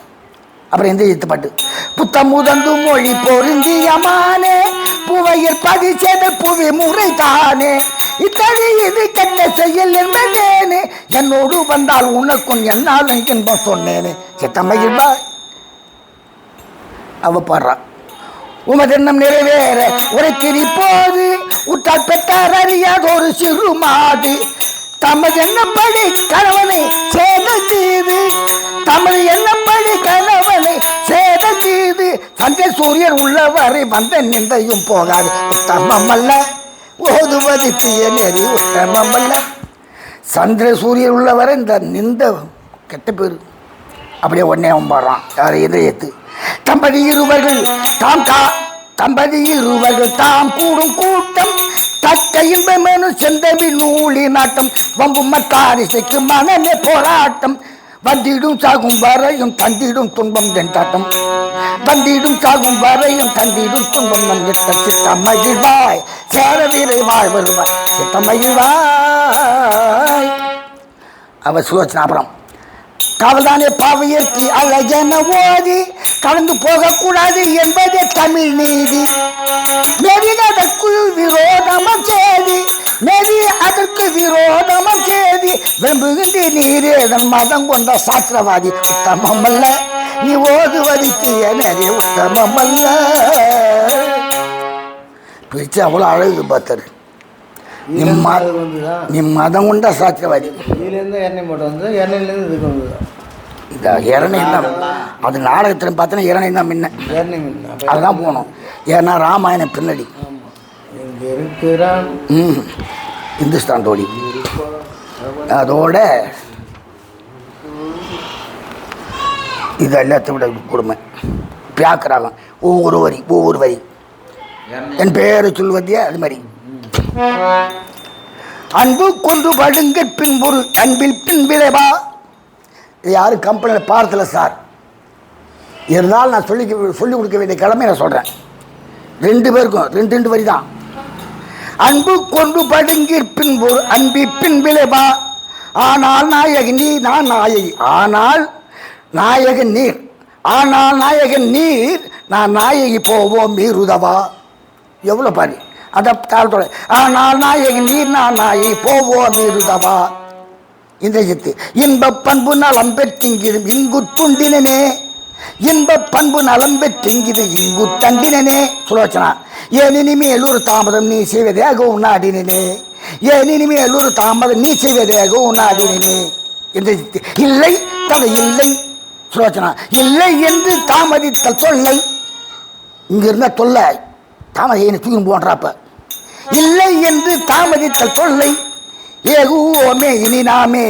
அப்புறம் எந்த எழுத்து பாட்டு? புத்தமுதந்து மொழி பொருந்தியமானே புவையில் பதிச்சத புவி முறை தானே இத்தனை இது கெட்ட செயல் என்பதேனே என்னோடு வந்தால் உனக்கும் என்னாலும் என்ப சொன்னேனே. சித்தமகிழ்வா அவ பாடுறான். உமதெண்ணம் நிறைவேற உரைக்கிறி போது உற்றால் பெற்றார் அறியாத ஒரு சிறு மாடு தமது என்னப்படி கணவனை சேத தீது தமிழ் என்னப்படி கணவனை சேத தீது சந்தை சூரியன் உள்ளவரை வந்த நிந்தையும் போகாது உத்தமம் அல்ல ஓதுவது தீய நெறி உத்தமம் அல்ல. சந்திர சூரியன் உள்ளவரை இந்த நிந்த கெட்ட பேரு. அப்படியே உடனே அவன் பாடுறான். யார்? இதயத்து தம்பதி இருவர்கள் தாம் கூடும் கூட்டம் தக்க இன்பமேனு செந்தவி நூலி நாட்டம் வம்பு மத்தாரிசைக்கு மனமே போராட்டம் வந்திடும் சாகும் வரையும் தந்திடும் துன்பம் தென்றாட்டம் வந்திடும் சாகும் வரையும் தந்திடும் துன்பம் நம்பிட்ட சித்தமகிழ்வாய் சேர விரைவாய் வருவாய் சித்தமகிழ்வாய். அவ சுலோச்சனா. அப்புறம் காவல்தானே பாவையர்க்கு அழகென ஓதி கடந்து போகக்கூடாது என்பதே தமிழ் நீதி. நெறி அதற்கு விரோதமம் செய்தி நெறி அதற்கு விரோதமம் செய்தி வெம்புகின்ற நீரேதன் மதம் கொண்ட சாஸ்திரவாதி உத்தமம் அல்ல நீ ஓதுவது தீய நெறி உத்தமம் அல்ல. பிரிச்சு அவ்வளோ அழகு பார்த்தாரு. நீ மதம் கொண்ட சாஸ்திரவாதி. இதுலேருந்து எண்ணெய் மட்டும் வந்து எண்ணெயிலேருந்து இதுக்கு வந்து இந்த இரணை தான். அது நாடகத்தில் பார்த்தோன்னா இரணை தான் முன்ன அதுதான் போகணும். ஏன்னா ராமாயணம் பின்னாடி இருக்கிறான் இந்துஸ்தான் தோழி. அதோட இது எல்லாத்தையும் விட கொடுமை பியாக்குறாங்க. ஒவ்வொரு வரி என் பேரை சொல்வதியா அது மாதிரி அன்பு கொண்டு படுங்க பின்பொரு அன்பில் பின் விளைவா. இது யாரும் கம்பெனியில் பார்த்தல சார். இருந்தாலும் நான் சொல்லிக் கொடுக்க வேண்டிய கடமை நான் சொல்கிறேன். 2 பேருக்கும் 2 வரி தான். அன்பு கொண்டு படுங்கி பின்பொரு அன்பி பின் விளைவா. ஆனால் நாயகன் நீ நான் நாயகி ஆனால் நாயகன் நீர் நான் நாயகி போவோம் மீறுதவா. எவ்வளோ பாரு அதை தாழ்த்தோட. ஆனால் நாயகன் நீர் நான் நாயகி போவோம் மீறுதவா. இந்த சித்து இன்ப பண்பு நலம் பெற்றிங்கிடும் இங்குட்டுண்டினே இன்ப பண்பு நலம் பெற்றிங்கிது இங்குட்டண்டினே. சுலோச்சனா. ஏனினிமேல் ஒரு தாமதம் நீ செய்வதேகவும் நாடினே ஏனினிமேல் ஒரு தாமதம் நீ செய்வதேகவும் நாடினே. இந்த சித்து இல்லை தலை இல்லை. சுலோச்சனா. இல்லை என்று தாமதித்தல் சொல்லை. இங்கிருந்த தொல்லை தாமதையை தூக்கி போன்றாப்ப. இல்லை என்று தாமதித்தல் தொல்லை ஏகுவோமே இனி நாமே.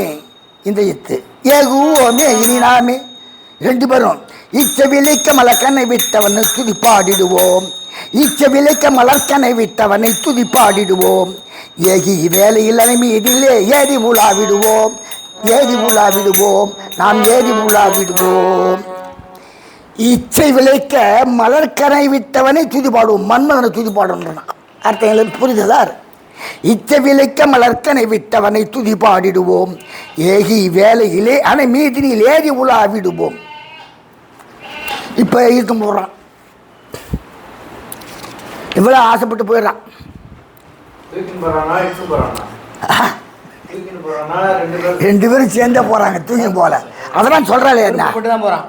இந்த இத்து ஏகுவோமே இனி நாமே. 2 பேரும் இச்ச விலைக்க மலக்கனை விட்டவனை துதிப்பாடிடுவோம் இச்ச விலைக்க மலர்க்கனை விட்டவனை துதிப்பாடிடுவோம். ஏகி வேலையில் மீதிலே ஏறி உலாவிடுவோம் நாம் ஏறி உலாவிடுவோம். இச்சை விளைக்க மலர்க்கனை விட்டவனை துதிப்பாடுவோம். மன்மதனை துதிப்பாடுன்றான். அர்த்தம் எங்களுக்கு புரியுதுதார்? இச்ச விலைக்க மலர்க்கனை விட்டவனை துதிப்பாடிடுவோம் ஏகி வேலையிலே அனை மீதினில் ஏறி உலாவிடுவோம். இப்போ இருக்கும் போடுறான். இவ்வளோ ஆசைப்பட்டு போயிடுறான். 2 பேரும் சேர்ந்தே போகிறாங்க. தூக்கி போகல. அதெல்லாம் சொல்கிறாளே என்ன தான் போகிறான்.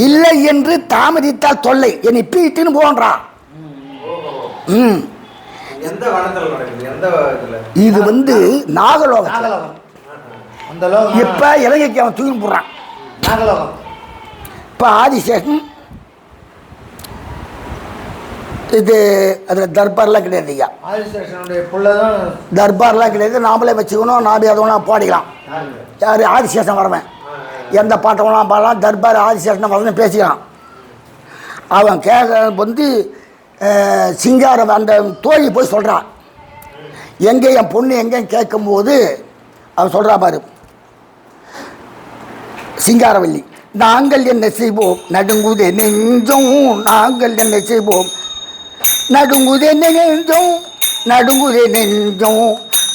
இல்லை என்று தாமதித்தால் தொல்லை என்னை பீட்டுன்னு போன்றான். எந்த வனத்தில் நடக்குது? எந்த இதுல? இது நாகலோகம். நாகலோகம். அந்த லோகம் இப்ப இலங்கைக்கு அவன் தூக்கி போடுறான். நாகலோகம். இப்ப ஆதிசேஷன் இது அதில் தர்பார்லாம் கிடையாது ஐயா. ஆதிசேஷனுடைய புள்ளதான் தர்பார்லாம் கிடையாது. நாமளே வச்சுக்கணும். நாமளே அதை ஒன்றா பாடிக்கலாம். யார் ஆதிசேஷன் வரவன் எந்த பாட்டை ஒன்றா பாடலாம். தர்பார் ஆதிசேஷனை வரணும் பேசிக்கலாம். அவன் சிங்காரம் அந்த தோழி போய் சொல்கிறான், எங்கே என் பொண்ணு எங்கேன்னு கேட்கும்போது அவன் சொல்கிறா பாரு, சிங்காரவல்லி, நாங்கள் என்ன செய்வோம் நடுங்குதே நெஞ்சம், நாங்கள் என்ன செய்வோம் நடுங்குதே நெஞ்சம், நடுங்குதே நெஞ்சம்,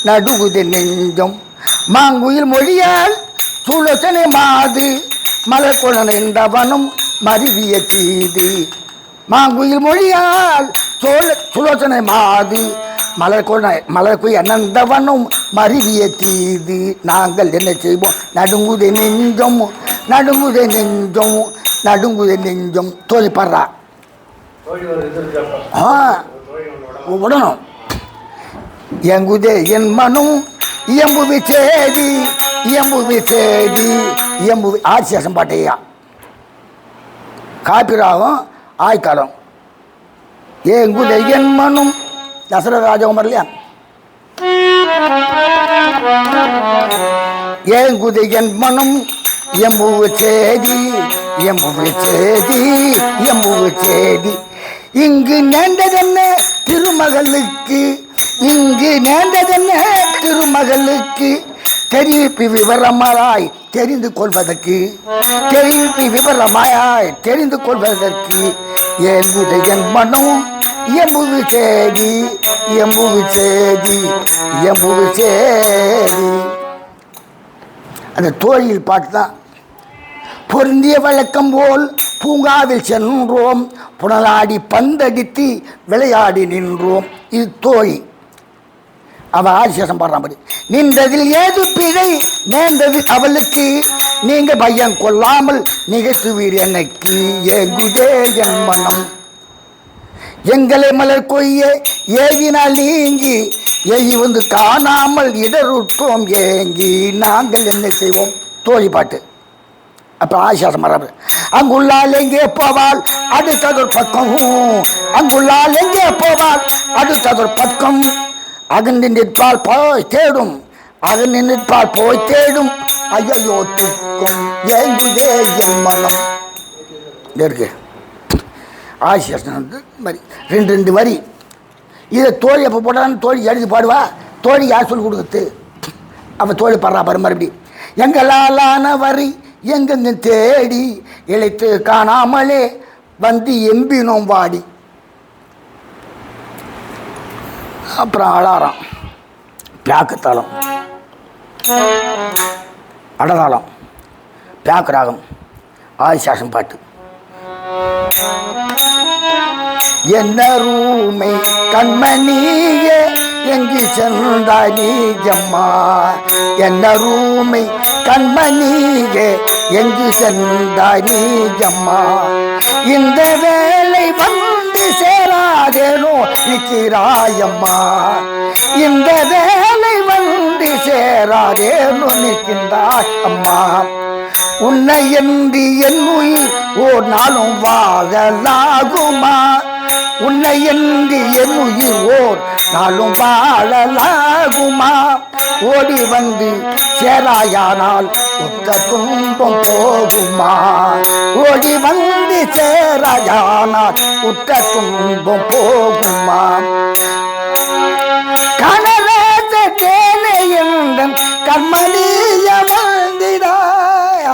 நடுங்குதே நெஞ்சம், மாங்குயில் மொழியால் சுலோசனை மாது மலர் கொணன் என்றவனும் மருவிய தீது, மாங்குயில் மொழியால் சுலோசனை மாது மலர்குய் அனந்தவனும் மருவிய தீது, நாங்கள் என்ன செய்வோம் நடுங்குதே நெஞ்சம், நடுங்குதே நெஞ்சம், நடுங்குதே நெஞ்சம். தோழி பாடுறா. விடணும். எங்குதே என் மனம் இயம்புவி சேதி, இயம்புவி சேதி, இயம்புவி. ஆதிசேஷன் பாட்டையா காப்பிராகும் ஆய்காலம். ஏங்குதே என் மனம் தசரத ராஜகுமார் இல்லையா, ஏங்குதே என் மனம் எம்புவு சேதி, எம்புவு சேதி, எம்புவு சேதி, இங்கு நேர்ந்ததென்ன திருமகளுக்கு, இங்கு நேர்ந்ததென்ன திருமகளுக்கு, தெரிவிப்பு விவரமாய் தெரிந்து கொள்வதற்கு, தெரிவிப்பு விவரமாய் தெரிந்து கொள்வதற்கு, ஏங்குதே என் மனம் எம்புவு சேதி, எம்புவு சேதி, எம்புவு சேதி. அந்த தோழியில் பாட்டு தான். பொருந்திய வழக்கம் போல் பூங்காவில் சென்றோம், புனலாடி பந்தடித்து விளையாடி நின்றோம். இது தோழி. அவள் ஆதிசேஷன் பாடுறான். நின்றதில் ஏது பிழை நேர்ந்தது அவளுக்கு, நீங்க பையன் கொள்ளாமல் நிகழ்த்துவீர் எனக்கு, ஏங்குதே என் மனம் எங்களை மலர் கொய்ய ஏவினால் நீங்கி, எய் காணாமல் இடருட்டோம் ஏங்கி, நாங்கள் என்ன செய்வோம். தோழி பாட்டு. அப்போ ஆதிசேஷன் மரபு. அங்குள்ளால் எங்கே போவாள் அடுத்ததொரு பக்கம், அங்குள்ளால் எங்கே போவாள் அடுத்ததொரு பக்கம், அகன்று நிற்பால் போய் தேடும், அகன்று நிற்பால் போய் தேடும், ஐயோ துக்கம் ஏங்குதே என் மனம். இருக்கு ஆதிசேஷன் மாதிரி ரெண்டு வரி. இதை தோழி எப்போ போட்டான்னு தோழி எழுதி பாடுவா. தோழி யார் சொல்லி கொடுக்குறது? அவள் தோழி பாடுறா பாரு மறுபடி. எங்களாலான வரி எங்கெங்க தேடி இழைத்து காணாமலே வந்து எம்பினோம் வாடி. அப்புறம் அலாரம் பியாக்குத்தாளம், அடதாளம், பியாக்கு ராகம், ஆதிசேஷன் பாட்டு. என்ன ரூமை கண்மணியே எங்கு சென்றாய் நீஜம்மா, என்ன ரூமை கண்மணியே எங்கு சென்றாய் நீஜம்மா, இந்த வேலை வந்து சேராதேனோ நிற்கிறாயம்மா, இந்த வேலை வந்து சேராதேனோ நிற்கின்றாய் அம்மா, உன்னை என்று என் உயிர் ஓர் நாளும் வாழலாகுமா, உன்னை என்று என் உயிர் ஓர் நாளும் வாழலாகுமா, ஓடி வந்து சேராயானால் உத்த துன்பம் போகுமா, ஓடி வந்து சேராயானால் உத்த துன்பம் போகுமா, கனராஜ தேனை எந்தன் கண்மணிய வந்திடாய்,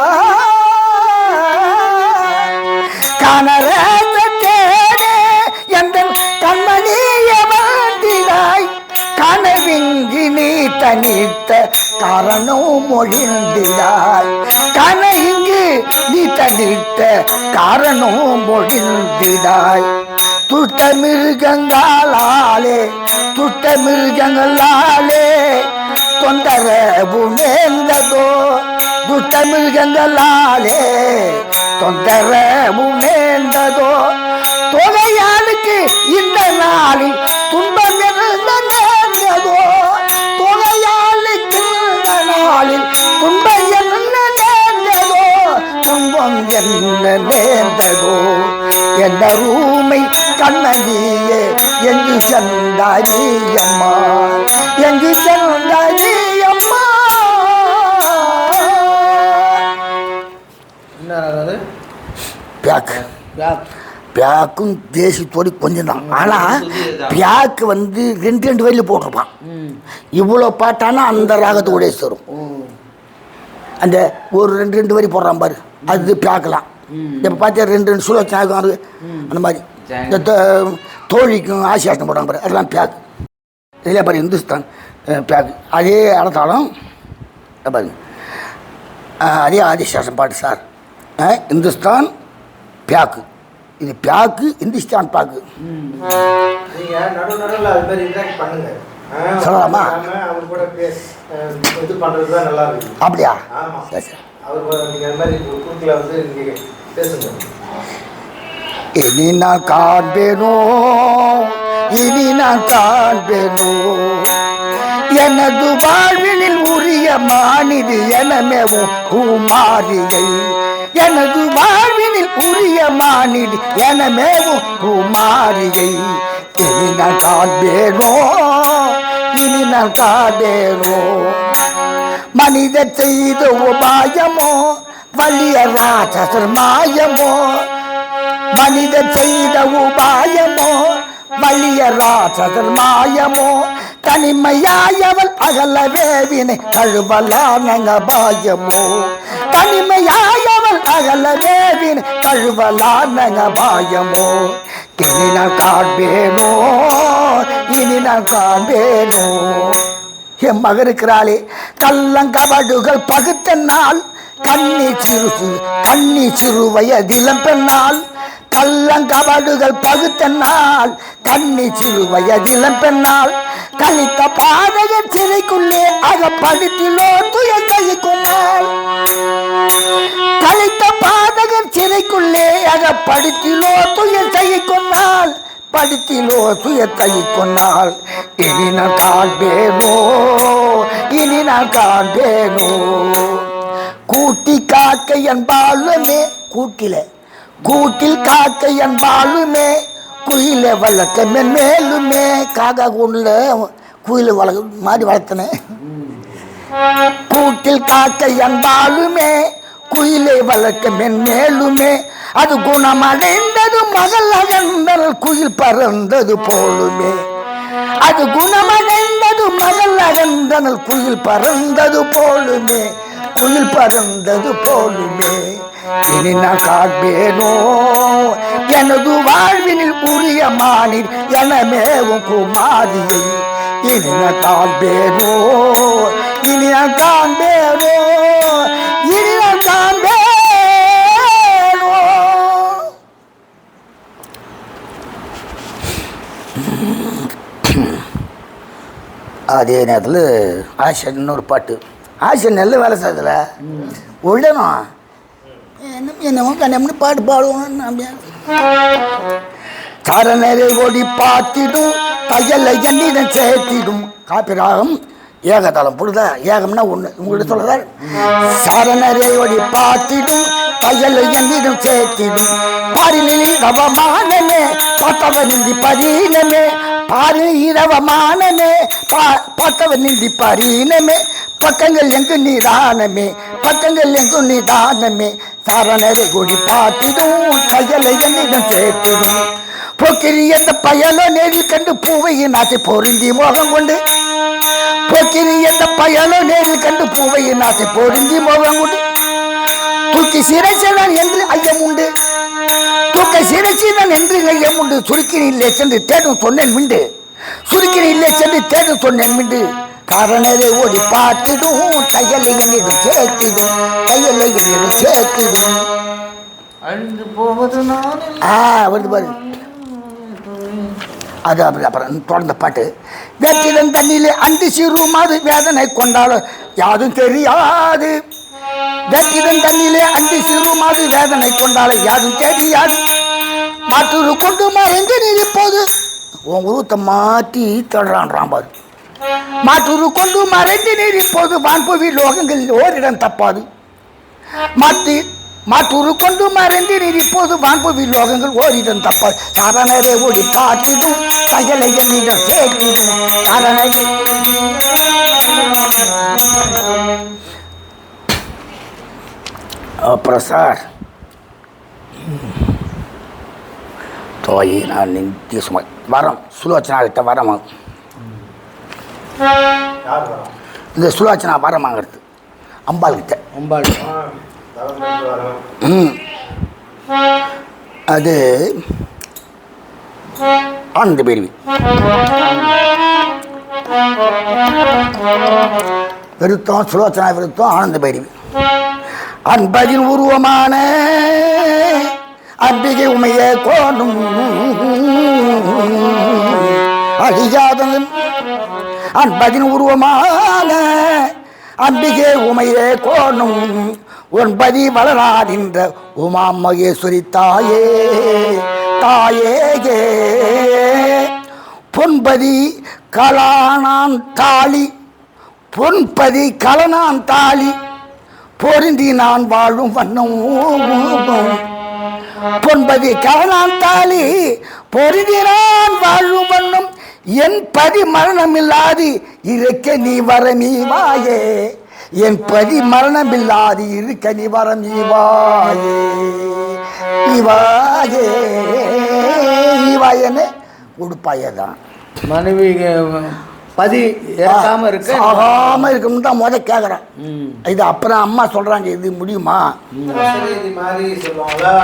கனராஜ தேனே எந்தன் கண்மணிய வந்திடாய், கனவிங்கு நீ தனித்த காரணம் மொழிந்திடாய், கனவிங்கு நீ தனித்த காரணம் மொழிந்திடாய், துட்ட மிருகங்களாலே துட்ட மிருகங்களாலே தொந்தரவு நேர்ந்ததோ, துஷ்டமிருகங்களாலே தொந்தரவு நேர்ந்ததோ தொகையாளுக்கு இந்த நாளில் துன்பம் இருந்த நேர்ந்ததோ தொகையாளுக்கு இந்த நாளில் துன்பம் என்ன நேர்ந்ததோ துன்பம் என்ன நேர்ந்ததோ என்ன ரூமை கண்ணகியே எங்கு சென்றாய் நீ அம்மா எங்கு சென்றாய் நீ அம்மா என்ன பியாக்கு பியாக்கும் தேசித்தோடி கொஞ்சம் தான் ஆனால் பியாக்கு வந்து ரெண்டு வயலில் போட்டிருப்பான் இவ்வளோ பாட்டானா அந்த ராகத்தோடய சேரும் அந்த ஒரு ரெண்டு வரி போடுறான் பாரு அது பியாக்கலாம் இப்போ பார்த்தா ரெண்டு சுழச்சாகும் அது அந்த மாதிரி இந்த தோழிக்கும் ஆசியாசனம் போடுறாங்க பாரு அதெல்லாம் பியாக்கு இதில் பாரு இந்துஸ்தான் பியாக்கு அதே அடத்தாலும் பாருங்க அதே ஆதிசாசனம் பாட்டு சார் இந்துஸ்தான் பியாக்கு இது பியாக்கு இந்துஸ்தான் பாக்கு சொல்லலாமா அப்படியா சரி சரி இனி நான் காண்பேனோ இனி நான் காண்பேனோ எனது வாழ்வினில் உரிய மானிது எனமேவும் குமாரியை எனது வாழ்வினில் உரிய மானிது எனமேவும் குமாரியை இனி நான் காண்பேனோ இனி நான் காண்பேனோ மனித செய்த உபாயமோ வலிய ராட்சசர் மாயமோ மனித செய்த உபாயமோ வலிய ராட்சசர் மாயமோ தனிமையாயவள் அகலவே வினை கழுவலானங்க பாயமோ தனிமையாயவள் அகலவே வினை கழுவலானங்க பாயமோ இனி நான் காண்பேனோ இனி நான் காண்பேனோ என் மக இருக்கிறாளே கள்ளங்கபடுகள் பகுத்த நாள் கண்ணி சிறு வயதிலம் பெண்ணால் கள்ளங்கபடுகள் பகுத்த நாள் கண்ணி சிறு வயதிலம் பெண்ணால் கழித்த பாதகர் சிறைக்குள்ளே அகப்படுத்திலோ துயர் கைக்குள்ளால் கழித்த பாதகர் சிறைக்குள்ளே அகப்படுத்திலோ துயர் கைக்குள்ளால் படுத்திலோ துயத்தை கொண்டால் இனி நான் காண்பேனோ இனி நான் காண்பேனோ கூட்டி காக்க என்பாலுமே கூட்டில் காக்க என்பாலுமே குயில வளர்க்க மேலுமே காக்கா கூண்டுல குயில மாதிரி வளர்த்தனேன் கூட்டில் காக்க என்பாலுமே குயிலை வளர்க்க மேலுமே அது குணமடைந்தது மகள் அகந்தல் குயில் பறந்தது போலுமே அது குணமடைந்தது மகள் அகந்தல் குயில் பறந்தது போலுமே குயில் பறந்தது போலுமே இனி நான் காண்பேனோ எனது வாழ்வினில் உரிய மானில் எனமேவும் குமாரியை இனி நான் காண்பேனோ இனி நான் காண்பேனோ இனி நான் காண்பேனோ அதே நேரத்தில் ஆசிரியன் ஒரு பாட்டு ஆசிரியர் நல்ல வேலை செய்யல விடணும் என்னமோ கண்ணு பாட்டு பாடுவோம் அப்படியே சரணரை ஓடி பார்த்திடும் தையலை என்னிடம் சேர்த்திடும் காப்பிராகம் ஏகதளம் புரியுதா ஏகம்னா ஒன்று உங்கள்கிட்ட சொல்கிறார் சரணரை ஓடி பார்த்திடும் தையலை என்னிடம் சேர்த்திடும் பாரினில் ரவமானமே பார்த்தவன் நிந்தி பரீனமே பாரு இரவமானமே பார்த்தவன் நிந்தி பரீனமே பக்கங்கள் எங்கு நிதானமே பக்கங்கள் எங்கு நிதானமே சரணரை கொடி பார்த்திடும் தையலை என்னிடம் சேர்த்திடும் போக்கிரி எந்த பயலோ நேரில் கண்டு பூவையின் ஆசை பொருந்தி மோகம் கொண்டு போக்கிரி எந்த பயலோ நேரில் கண்டு பூவையின் ஆசை பொருந்தி மோகம் கொண்டு தூக்கி சிறைச்சினான் என்று ஐயம் உண்டு தூக்க சிறைச்சினான் என்று ஐயம் உண்டு சுருக்கினில்லை சென்று தேடும் சொன்னேன் மிண்டு சுருக்கினில்லை சென்று தேடும் சொன்னேன் மிண்டு காரணரை ஓடி பார்த்திடும் தையலை என்னிடம் சேர்த்திடும் தையலை என்னிடம் சேர்த்திடும் அழிந்து போவது நான் வருது பாரு அது அப்படி அப்புறம் தொடர்ந்த பாட்டு வெற்றிடம் தண்ணியிலே அண்டு சிறு மாது வேதனை கொண்டாலும் யாரும் தெரியாது வேற்றிடம் தண்ணிலே அந்தி சிறுமாறு வேதனை கொண்டாலே யாரும் தெரியாது மாற்றொரு கொண்டு மறைந்து நிற்போது உன் உருவத்தை மாற்றி தொடரான் பாரு. மாற்றொரு கொண்டு மறைந்து நிற்போது வான்புவி லோகங்கள் ஓரிடம் தப்பாது மாற்றொரு கொண்டு மறைந்து நிற்போது வான்புவி லோகங்கள் ஓரிடம் தப்பாது சாரணரை ஒளி பார்த்திடும் சகலை என்னிடம் சேர்த்திடும் சாரணரை அப்புறம் சார் தோயி நான் நித்திய சும்மா வரம் சுலோச்சனா கிட்ட வரம் இந்த சுலோச்சனா வரம் வாங்கிறது அம்பாள் கிட்ட அது ஆனந்த பேருவி விருத்தம் சுலோச்சனா விருத்தம் ஆனந்த பேருவி அன்பதின் உருவமான அம்பிகை உமைய கோணும் அழியாதன் அன்பதின் உருவமான அம்பிகை உமைய கோணும் ஒன்பதி வளராதின்ற உமா மகேஸ்வரி தாயே தாயே பொன்பதி கலானான் தாளி பொன்பதி கலனான் தாளி பொருந்தி நான் வாழும் வண்ணம் பொன்பதி கலனான் தாளி பொருந்தி நான் வாழும் வண்ணம் என் பதி மரணமில்லாது இருக்க நீ வர நீ வாயே என் பதி மரணமில்லாது இருக்க நீ வர நீ வாயே நீவாயே நீவாயன்னு உடுப்பாயதான் மனைவி பதி ஏற்காம இருக்க ஆகாம இருக்கணும் தான் முத கேட்குறேன். இது அப்புறம் அம்மா சொல்றாங்க இது முடியுமா அசரீதி மாதிரி சொல்லுவாங்களா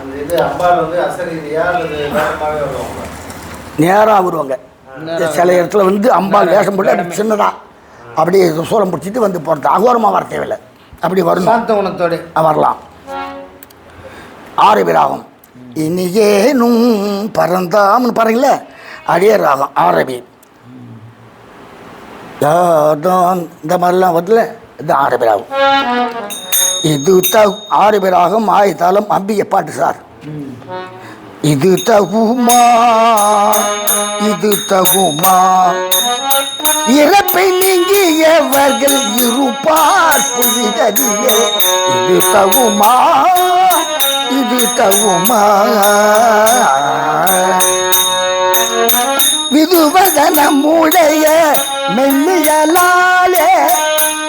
அந்த இது அம்பாள் வந்து அசரீதியா அல்லது வேறமாவே வருவாங்க நேராக வருவாங்க. சில இடத்துல வந்து அம்பாள் வேஷம் போட்டு அப்படி சின்னதா அப்படியே சூரம் பிடிச்சிட்டு வந்து போகிறது அகோரமாக வர தேவையில்லை அப்படி வரும் சாந்த குணத்தோடு வரலாம். ஆறு ராகம் இனியேனும் பறந்தாம்னு பாருங்களே அதே ராகம் ஆரபி இந்த மாதிரிலாம் வரல இது ஆரபி ராகம். இது ஆரபி ராகம் ஆயுதாலம் அம்பிகை பாட்டு சார். இது தகுமா இது தகுமா இறப்பை நீங்கியவர்கள் இருப்பார் புரிதறியே இது தகுமா இது தகுமா விதுவதனமுடைய மெல்லியலாலே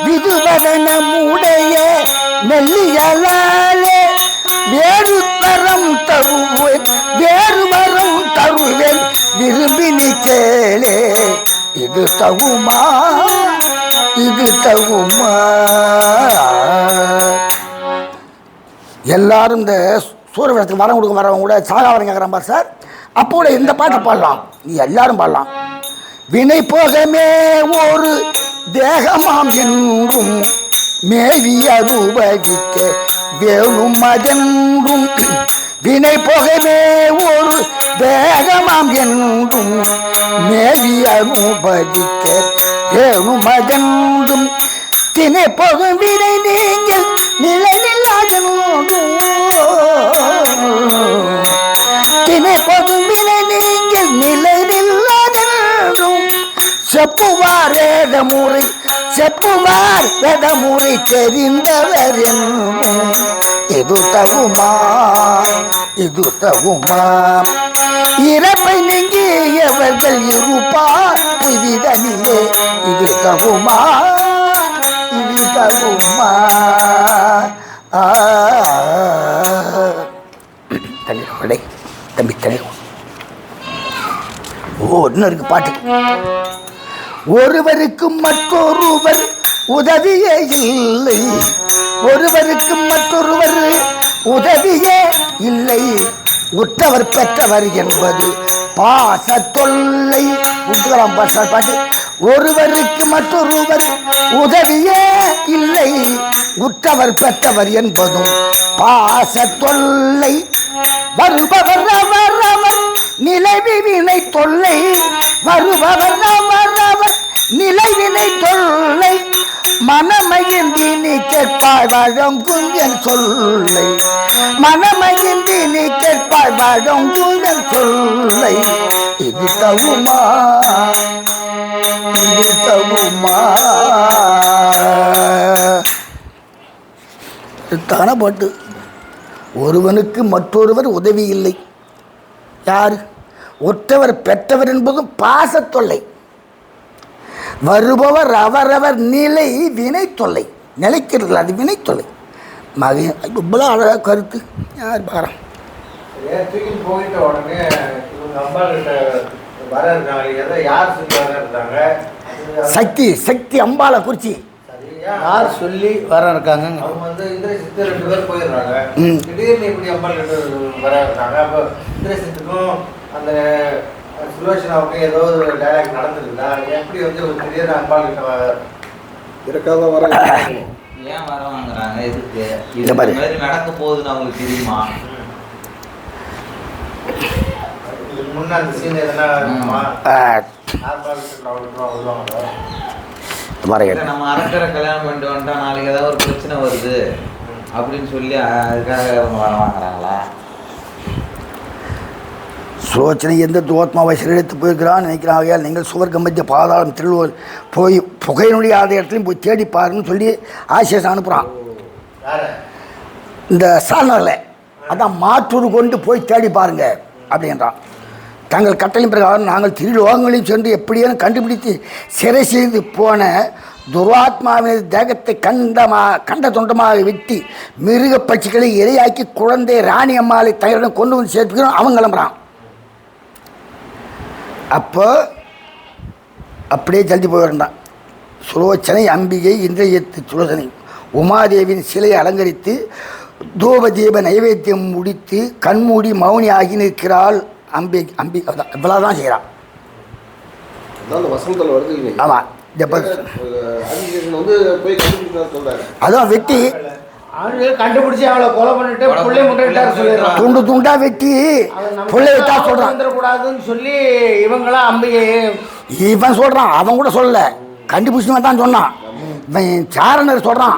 விதுவதனமுடைய மெல்லியலாலே வேறு தரம் தருவேன் வேறு வரம் தருவேன் விரும்பி நீ கேளே இது தகுமா இது தகுமா. எல்லாரும் இந்த சூரியவனத்துக்கு வரம் கொடுக்க வரவங்க கூட சாகாவரம் கேட்குறான் பார் சார். அப்போ கூட இந்த பாட்டை பாடலாம், நீ எல்லாரும் பாடலாம். வினை போகமே ஒரு தேகமாம் என்றும் மேவி அனுபவிக்க வேணும் மதென்றும் வினை போகமே ஒரு தேகமாம் என்றும் மேவி அனுபவிக்க வேணும் மதென்றும் தினை போகும் வினை நீங்கள் நிலை நில்லாதென்றும் தினை போகும் வினை நீங்கள் நிலை நில்லாதென்றும் செப்புவார் வேதமுறை செப்புவார் வேதமுறை தெரிந்தவர் என்னும் இது தகுமா இது தகுமா இறப்பை நீங்கியவர்கள் இருப்பார் புதிதனிலே இது தகுமா இது தகுமா. தண்ணி தம்பி தண்ணி இன்னும் இருக்கு பாட்டு. ஒருவருக்கு மற்றொருவர் உதவியே இல்லை ஒருவருக்கு மற்றொருவர் உதவியே இல்லை உற்றவர் பெற்றவர் என்பது பாச தொல்லை உட்கலாம் பாட்டு. ஒருவருக்கு மற்றொருவர் உதவியே இல்லை உற்றவர் பெற்றவர் என்பதும் பாச தொல்லை வருபவர் அவர் அவர் நிலைவி வினை தொல்லை வருபவர் அவர் அவர் நிலை தொல்லை மனமகிழ்ந்தி நீ கேட்பாய் வழங்கும் என் சொல்லை மனமகிழ்ந்தி நீ கேட்பாய் வழங்கும் என் சொல்லை இது தகுமா தான பாட்டு. ஒருவனுக்கு மற்றொருவர் உதவி இல்லை. யார்? ஒற்றவர் பெற்றவர் என்பதும் பாசத்தொல்லை. வருபவர் அவரவர் நிலை வினை தொல்லை. நிலைக்கிறது அது வினை தொல்லை. மகன் இவ்வளோ அழகாக கருத்து யார் பாரம் தூக்கிட்டு போயிட்ட உடனே இவங்க அம்மா கிட்ட வர இருக்காங்க. யார் சொல்லி வர இருக்காங்க? சக்தி அம்பாளை குறிச்சி யார் சொல்லி வர இருக்காங்க? அவங்க வந்து இந்திரசித்து 2 பேர் போயிடுறாங்க. திடீர்னு இப்படி அம்பாள் கிட்ட வர இருக்காங்க. அப்போ இந்திரசித்துக்கும் அந்த சுலோச்சனாவுக்கும் ஏதோ ஒரு டைலாக் நடந்துருக்குதா? எப்படி வந்து திடீர்னு அம்பாள் கிட்ட இருக்காத வர ஏன் வர வாங்குறாங்க? எதுக்கு இது மாதிரி நடக்க போகுதுன்னு அவங்களுக்கு தெரியுமா? இதுக்கு முன்ன அந்த சீன் எதனா இருக்குமா? நம்ம அரக்கரை கல்யாணம் பண்ணிட்டு வந்துட்டா நாளைக்கு ஏதாவது ஒரு பிரச்சனை வருது அப்படின்னு சொல்லி அதுக்காக அவங்க வர வாங்குறாங்களா? சுலோச்சனை எந்த துவாத்மாவை சிறையெடுத்து போயிருக்கிறான்னு நினைக்கிறான். ஆகையால் நீங்கள் சுவர்க்கம் மத்திய பாதாளம் திருவள்ளுவர் போய் புகையினுடைய ஆத இடத்துலையும் போய் தேடி பாருன்னு சொல்லி ஆசேஷன் அனுப்புகிறான். இந்த சாணரில் அதான் மாற்றூர் கொண்டு போய் தேடி பாருங்க அப்படின்றான். தங்கள் கட்டளையின் பிரகாரம் நாங்கள் திருலோகங்களையும் சென்று எப்படியும் கண்டுபிடித்து சிறை செய்து போன துராத்மாவின் தேகத்தை கண்ட தொண்டமாக வெட்டி மிருக பட்சிகளை இரையாக்கி குழந்தை ராணி அம்மாளை தங்களிடம் கொண்டு வந்து சேர்த்துக்கிறோம். அவன் கிளம்புறான். அப்போ அப்படியே ஜல்தி போயிருந்தான். சுலோச்சனை அம்பிகை இந்திரியத்து சுலோசனை உமாதேவியின் சிலையை அலங்கரித்து தூபதீப நைவேத்தியம் முடித்து கண்மூடி மௌனி ஆகி நிற்கிறாள். அம்பி இவ்வளோதான் செய்கிறான். ஆமாம். அதான் வெட்டி கண்டுபிடிச்சி அவளை கொலை பண்ணிட்டு புள்ளை முட்டைட்டார் சொல்லிடுறான். துண்டு துண்டா வெட்டி புள்ளை விட்டா சொல்றான். கூடாதுன்னு சொல்லி இவங்களாம் அம்பிகை இவன் சொல்றான். அவன் கூட சொல்லல, கண்டுபிடிச்சு தான் சொன்னான். இவன் சாரணர் சொல்றான்.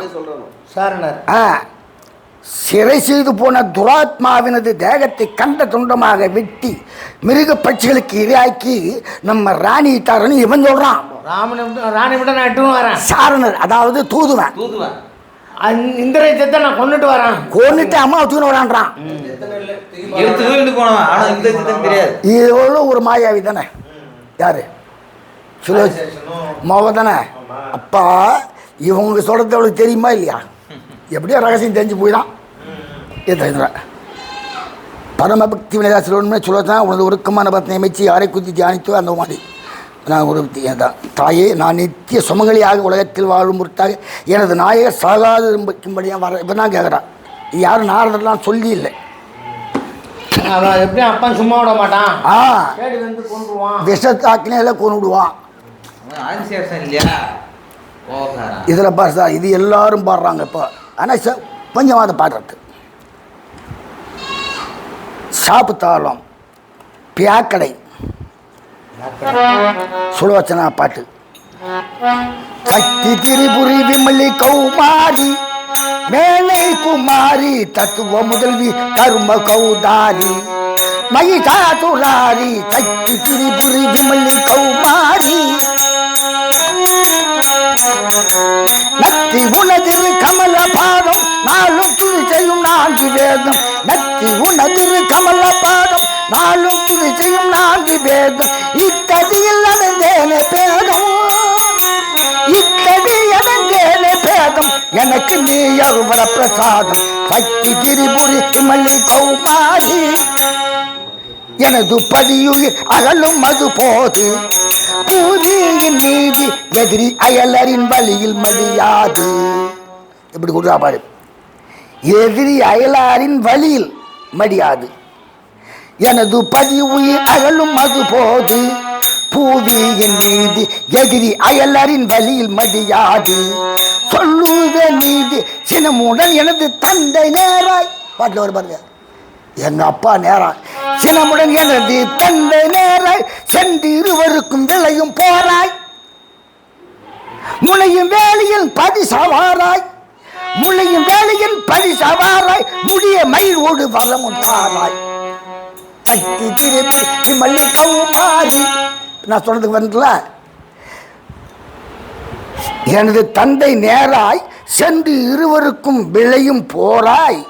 சாரணர் சிறை செய்து போன துராத்மாவினது தேகத்தை கண்ட துண்டமாக வெட்டி மிருக பட்சிகளுக்கு இரையாக்கி நம்ம ராணி இட்டாரன்னு இவன் சொல்றான். ராணி விட நான் எட்டுன்னு வரேன். சாரணர் அதாவது தூதுவன். இந்திரத்தை நான் கொண்டுட்டு வரேன். கொண்டுட்டு அம்மா தூக்கின்னு வரான்றான். இது ஒரு மாயாவி தானே. யாரு? மாவ தானே. அப்பா இவங்க சொல்றது அவளுக்கு தெரியுமா இல்லையா? எப்படியோ ரகசியம் தெரிஞ்சு போய்தான் பரமபக்தி விநாயகர் சொல்லத்தான் உனது ஒருக்கமான பத்னை அமைச்சு யாரை குறித்து தியானித்தோ அந்த மாதிரி நான் ஒரு தான். தாயே, நான் நித்திய சுமங்கலியாக உலகத்தில் வாழும் பொருட்டாக எனது நாயகர் சாகாதும்படியாக வர இப்போ தான் கேட்குறான். யாரும் நாரதெல்லாம் சொல்லி இல்லை. எப்படி அப்பா சும்மா விட மாட்டான். விஷத்தாக்கினெல்லாம் கொண்டு விடுவான். இதில் பாரு, இது எல்லாரும் பாடுறாங்க இப்போ. ஆனால் கொஞ்சமாக அதை பாடுறது சாப்பு தாளம் பியாக்கடை சுலோச்சனா பாட்டு. சக்தி திரிபுரி விமலி கௌமாரி மேலை குமாரி தத்துவ முதல்வி கர்ம கௌதாரி மயிதா துளாரி சக்தி திரிபுரி விமலி கௌமாரி நத்தி உனதிரு கமல பாதம் நாளும் துணி செய்யும் 4 வேதம். நத்தி உனதிரு கமல பாதம் நாளும் துணி செய்யும் 4 வேதம். இத்ததியில் அடைந்தேனே பேதம், இத்ததி அடைந்தேனே பேதம். எனக்கு நீ அருவர பிரசாதம். சக்தி திரிபுரி விமலி கௌமாரி எனது பதியுயிர் அகலும் மது போது பூதியின் நீதி எதிரி அயலரின் வழியில் மடியாது. இப்படி கொடுத்தா பாரு. எதிரி அயலாரின் வழியில் மடியாது. எனது பதியுயிர் அகலும் மது போது பூதியின் நீதி எதிரி அயலரின் வழியில் மடியாது. சொல்லுத நீதி சினமுடன் எனது தந்தை நேராய் பாட்டில் ஒரு பாருங்க. எங்க அப்பா நேரம் சினமுடன் எனது தந்தை நேராய் சென்று இருவருக்கும் விளையும் போராய். முளையும் வேலையில் பரிசவாராய் முளையும் வேலையில் பரிசவாராய் முடிய மயிலோடு வரமும் தாராய் சக்தி திரும்பி மல்லி கவுமாரி. நான் சொல்றதுக்கு வரல. எனது தந்தை நேராய் சென்று இருவருக்கும் விளையும் போராய்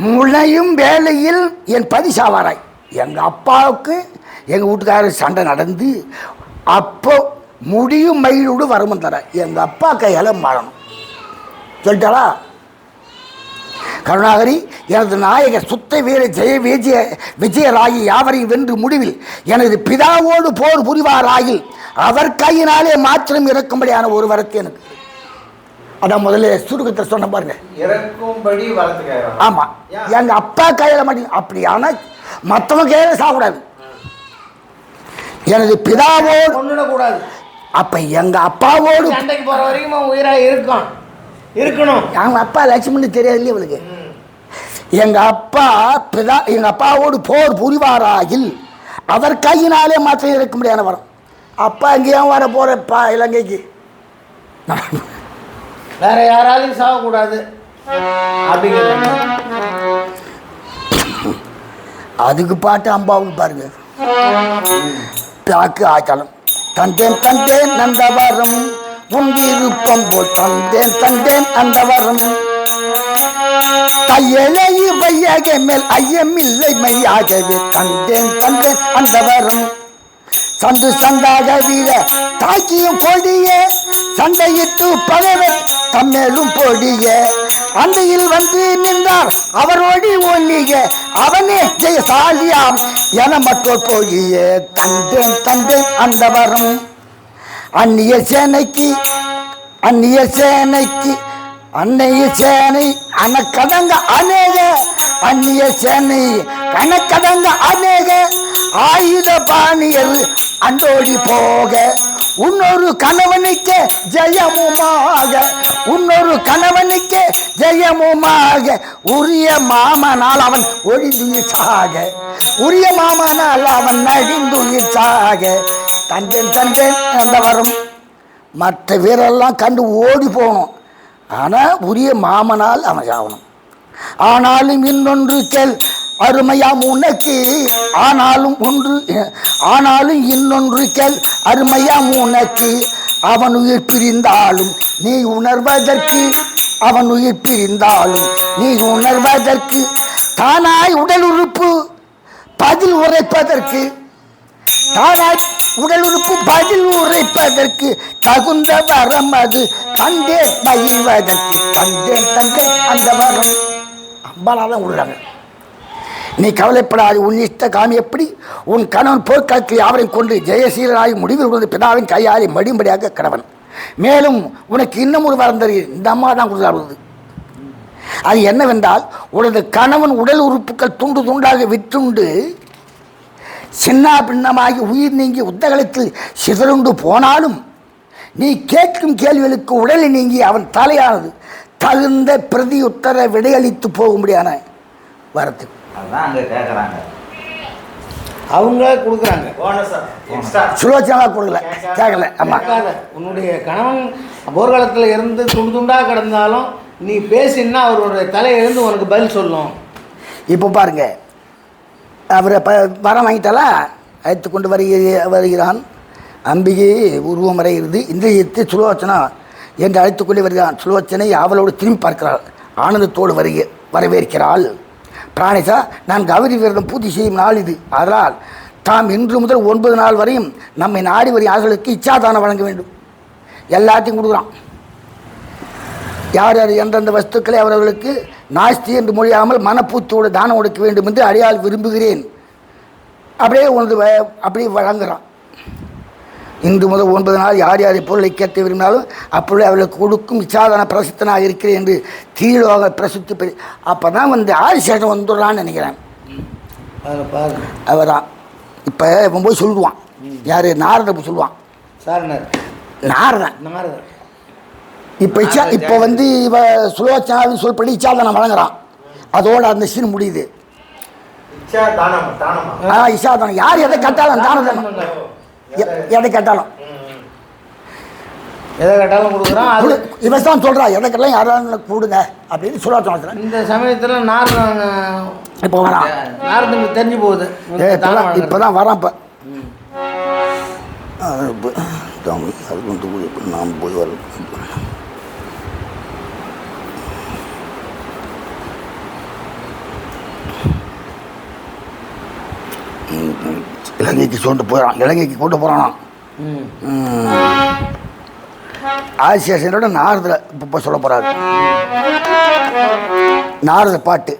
முளையும் வேலையில் என் பதிசாவாராய். எங்கள் அப்பாவுக்கு எங்கள் வீட்டுக்காரர் சண்டை நடந்து அப்போ முடியும் மயிலோடு வரமும் தர எங்கள் அப்பா கையால் மாறணும் சொல்லிட்டாளா? கருணாகரி எனது நாயகர் சுத்த வீர விஜயராகி யாவரையும் வென்று முடிவில் எனது பிதாவோடு போர் புரிவாராயில் அவர் கையினாலே மாற்றம் இறக்கும்படியான ஒரு வரத்து எனக்கு. அதான் முதல்ல சுருக்கத்தை சொன்ன பாருங்க, இறக்கும்படி வளர்த்துக்க. ஆமா, எங்க அப்பா கையில மாட்டீங்க. அப்படியான மற்றவங்க கையில சாப்பிடாது. எனது பிதாவோடு கொண்டுடக்கூடாது. அப்ப எங்க அப்பாவோடு சண்டைக்கு போற வரைக்கும் உயிரா இருக்கணும். அவங்க அப்பா லட்சுமணன் தெரியாது இல்லையா இவளுக்கு? எங்க அப்பாவோடு போர் புரிவாராயில் அவர் கையினாலே மாற்றம் இருக்க முடியாத வரும். அப்பா எங்கேயும் வர போறப்பா இலங்கைக்கு வேற யாராலையும் சாகக்கூடாது அப்படிங்கிறது. அதுக்கு பாட்டு அம்பாவுக்கு பாருங்க. பிளாக்கு ஆச்சாலம் தந்தேன் தந்தேன் நந்தவரம் உன் விருப்பம் போல் தந்தேன் அந்த வரம் தையலை வையக மேல் ஐயமில்லை மையாகவே தந்தேன் அந்த வரம் சந்து சந்தாக வீர தாக்கியும் கொடிய சண்டையிட்டு பகைவர் தம்மேலும் பொடிய அந்தையில் வந்து நின்றார் அவரோடி ஒல்லிய அவனே ஜெயசாலியாம் என மற்றோர் போகிய தந்தேன் அந்த வரம் அந்நிய சேனைக்கு அந்நிய சேனை அணக்கடங்க அநேக அந்நிய சேனை கணக்கடங்க அநேக ஆயுத பாணியர் அண்டோடி போக உன்னொரு கணவனுக்கு ஜெயமுமாக உரிய மாமனால் அவன் ஒழிந்துயிர் சாக நடிந்துயிர் சாக தந்தேன் அந்த வரும். மற்ற வீரெல்லாம் கண்டு ஓடி போகணும். ஆனால் உரிய மாமனால் அவன் ஆகணும். ஆனாலும் இன்னொன்று கேள் அருமையாம் உனக்கு ஆனாலும் இன்னொன்று கேள் அருமையாம் உனக்கு அவன் உயிர் பிரிந்தாலும் நீ உணர்வதற்கு தானாய் உடல் உறுப்பு பதில் உரைப்பதற்கு தகுந்த வரம் அது கண்டேன் மகிழ்வதற்கு தந்தேன் அந்த வரம். அம்பாலாதான் உள்ளாங்க. நீ கவலைப்படாது, உன் இஷ்ட காமி எப்படி உன் கணவன் போர்க்களத்தில் யாவரையும் கொண்டு ஜெயசீலராகி முடிவில் கொண்டு பிதாவின் கையாலே மடிம்படியாக கடவன். மேலும் உனக்கு இன்னும் ஒரு வரம் தருகிறது. இந்த அம்மா தான் கொடுத்தாடுவது. அது என்னவென்றால் உனது கணவன் உடல் உறுப்புகள் துண்டு துண்டாக விற்றுண்டு சின்ன பின்னமாகி உயிர் நீங்கி உத்தகலத்தில் சிதறுண்டு போனாலும் நீ கேட்கும் கேள்விகளுக்கு உடலை நீங்கி அவன் தலையானது தகுந்த பிரதி உத்தர விடையளித்து போகும்படியான வரத்து. அதுதான் அங்கே கேட்குறாங்க, அவங்க கொடுக்குறாங்க. சுலோச்சனா கொடுக்கல, கேட்கல. ஆமா, உன்னுடைய கணவன் போர்க்காலத்தில் இருந்து துண்டு துண்டாக கிடந்தாலும் நீ பேசினா அவருடைய தலையிலிருந்து உனக்கு பதில் சொல்லும். இப்போ பாருங்க, அவரை வரம் வாங்கிட்டாலா அழைத்து கொண்டு வருகிறான். அம்பிகை உருவம் வரைகிறது. இந்திரியத்தை சுலோச்சனா என்று அழைத்து கொண்டு வருகிறான். சுலோச்சனை அவளோடு திரும்பி பார்க்கிறாள். ஆனந்தத்தோடு வரவேற்கிறாள். பிராணிசா, நான் கௌரி விரதம் பூர்த்தி செய்யும் நாள் இது. அதனால் தாம் இன்று முதல் 9 நாள் வரையும் நம்மை நாடி வரும் யார்களுக்கு இச்சாதானம் வழங்க வேண்டும். எல்லாத்தையும் கொடுக்குறான். யார் யார் எந்தெந்த வஸ்துக்களை அவர்களுக்கு நாஸ்தி என்று மொழியாமல் மனப்பூத்தோடு தானம் கொடுக்க வேண்டும் என்று அடியால் விரும்புகிறேன். அப்படியே அப்படியே வழங்குகிறான். இன்று முதல் 9 நாள் யார் யார் பொருளை கேட்க விரும்பினாலும் அப்பொழுது அவர்களுக்கு கொடுக்கும் இச்சாதான பிரசித்தனாக இருக்கிறேன் என்று தீரோக பிரசித்தி. அப்போ தான் ஆதிசேஷன் வந்துடுறான்னு நினைக்கிறேன். அவர் தான் இப்போ இவன் போய் சொல்லுவான். யார்? நாரத போய் சொல்லுவான். நாரதன் இப்போ இப்போ இவ சுலோச்சனாவின் சொல்படி இச்சாதானம் வழங்குறான். அதோட அந்த சீன் முடியுது. இச்சாதானம் யார் எதை கேட்டாலும் தானம் எதை கேட்டாலும் எதை கேட்டாலும் கொடுக்குறான். அது இவன் தான் சொல்கிறான், எனக்கெல்லாம் யாராலும் கொடுங்க அப்படின்னு சொல்ல சொல்கிறேன். இந்த சமயத்தில் நாரதன் இப்போ வரான், நாரதனுக்கு தெரிஞ்சு போகுது. இப்போ தான் வரான். இப்போ அது வந்து நாம் போய் வர இலங்கைக்கு கொண்டு போகிறான், இலங்கைக்கு கொண்டு போகிறானா. ஆசிரியரோட நாரத இப்போ சொல்ல போகிறாரு. நாரத பாட்டு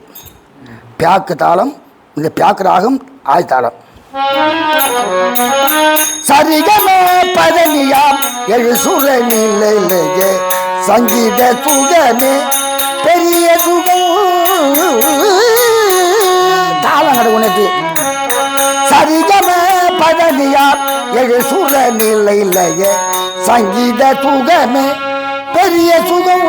பியாக்கு தாளம், இந்த பியாக்கு ராகம் ஆய் தாளம். சரிகமே பதனியாம் எழு சுரநிலையே சங்கீத சுகமே பெரிய சுகம். தாளம் கடை உனக்கு. சரிகமே பதனியாம் எழு சுரநிலையே சங்கீத சுகமே பெரிய சுகம்.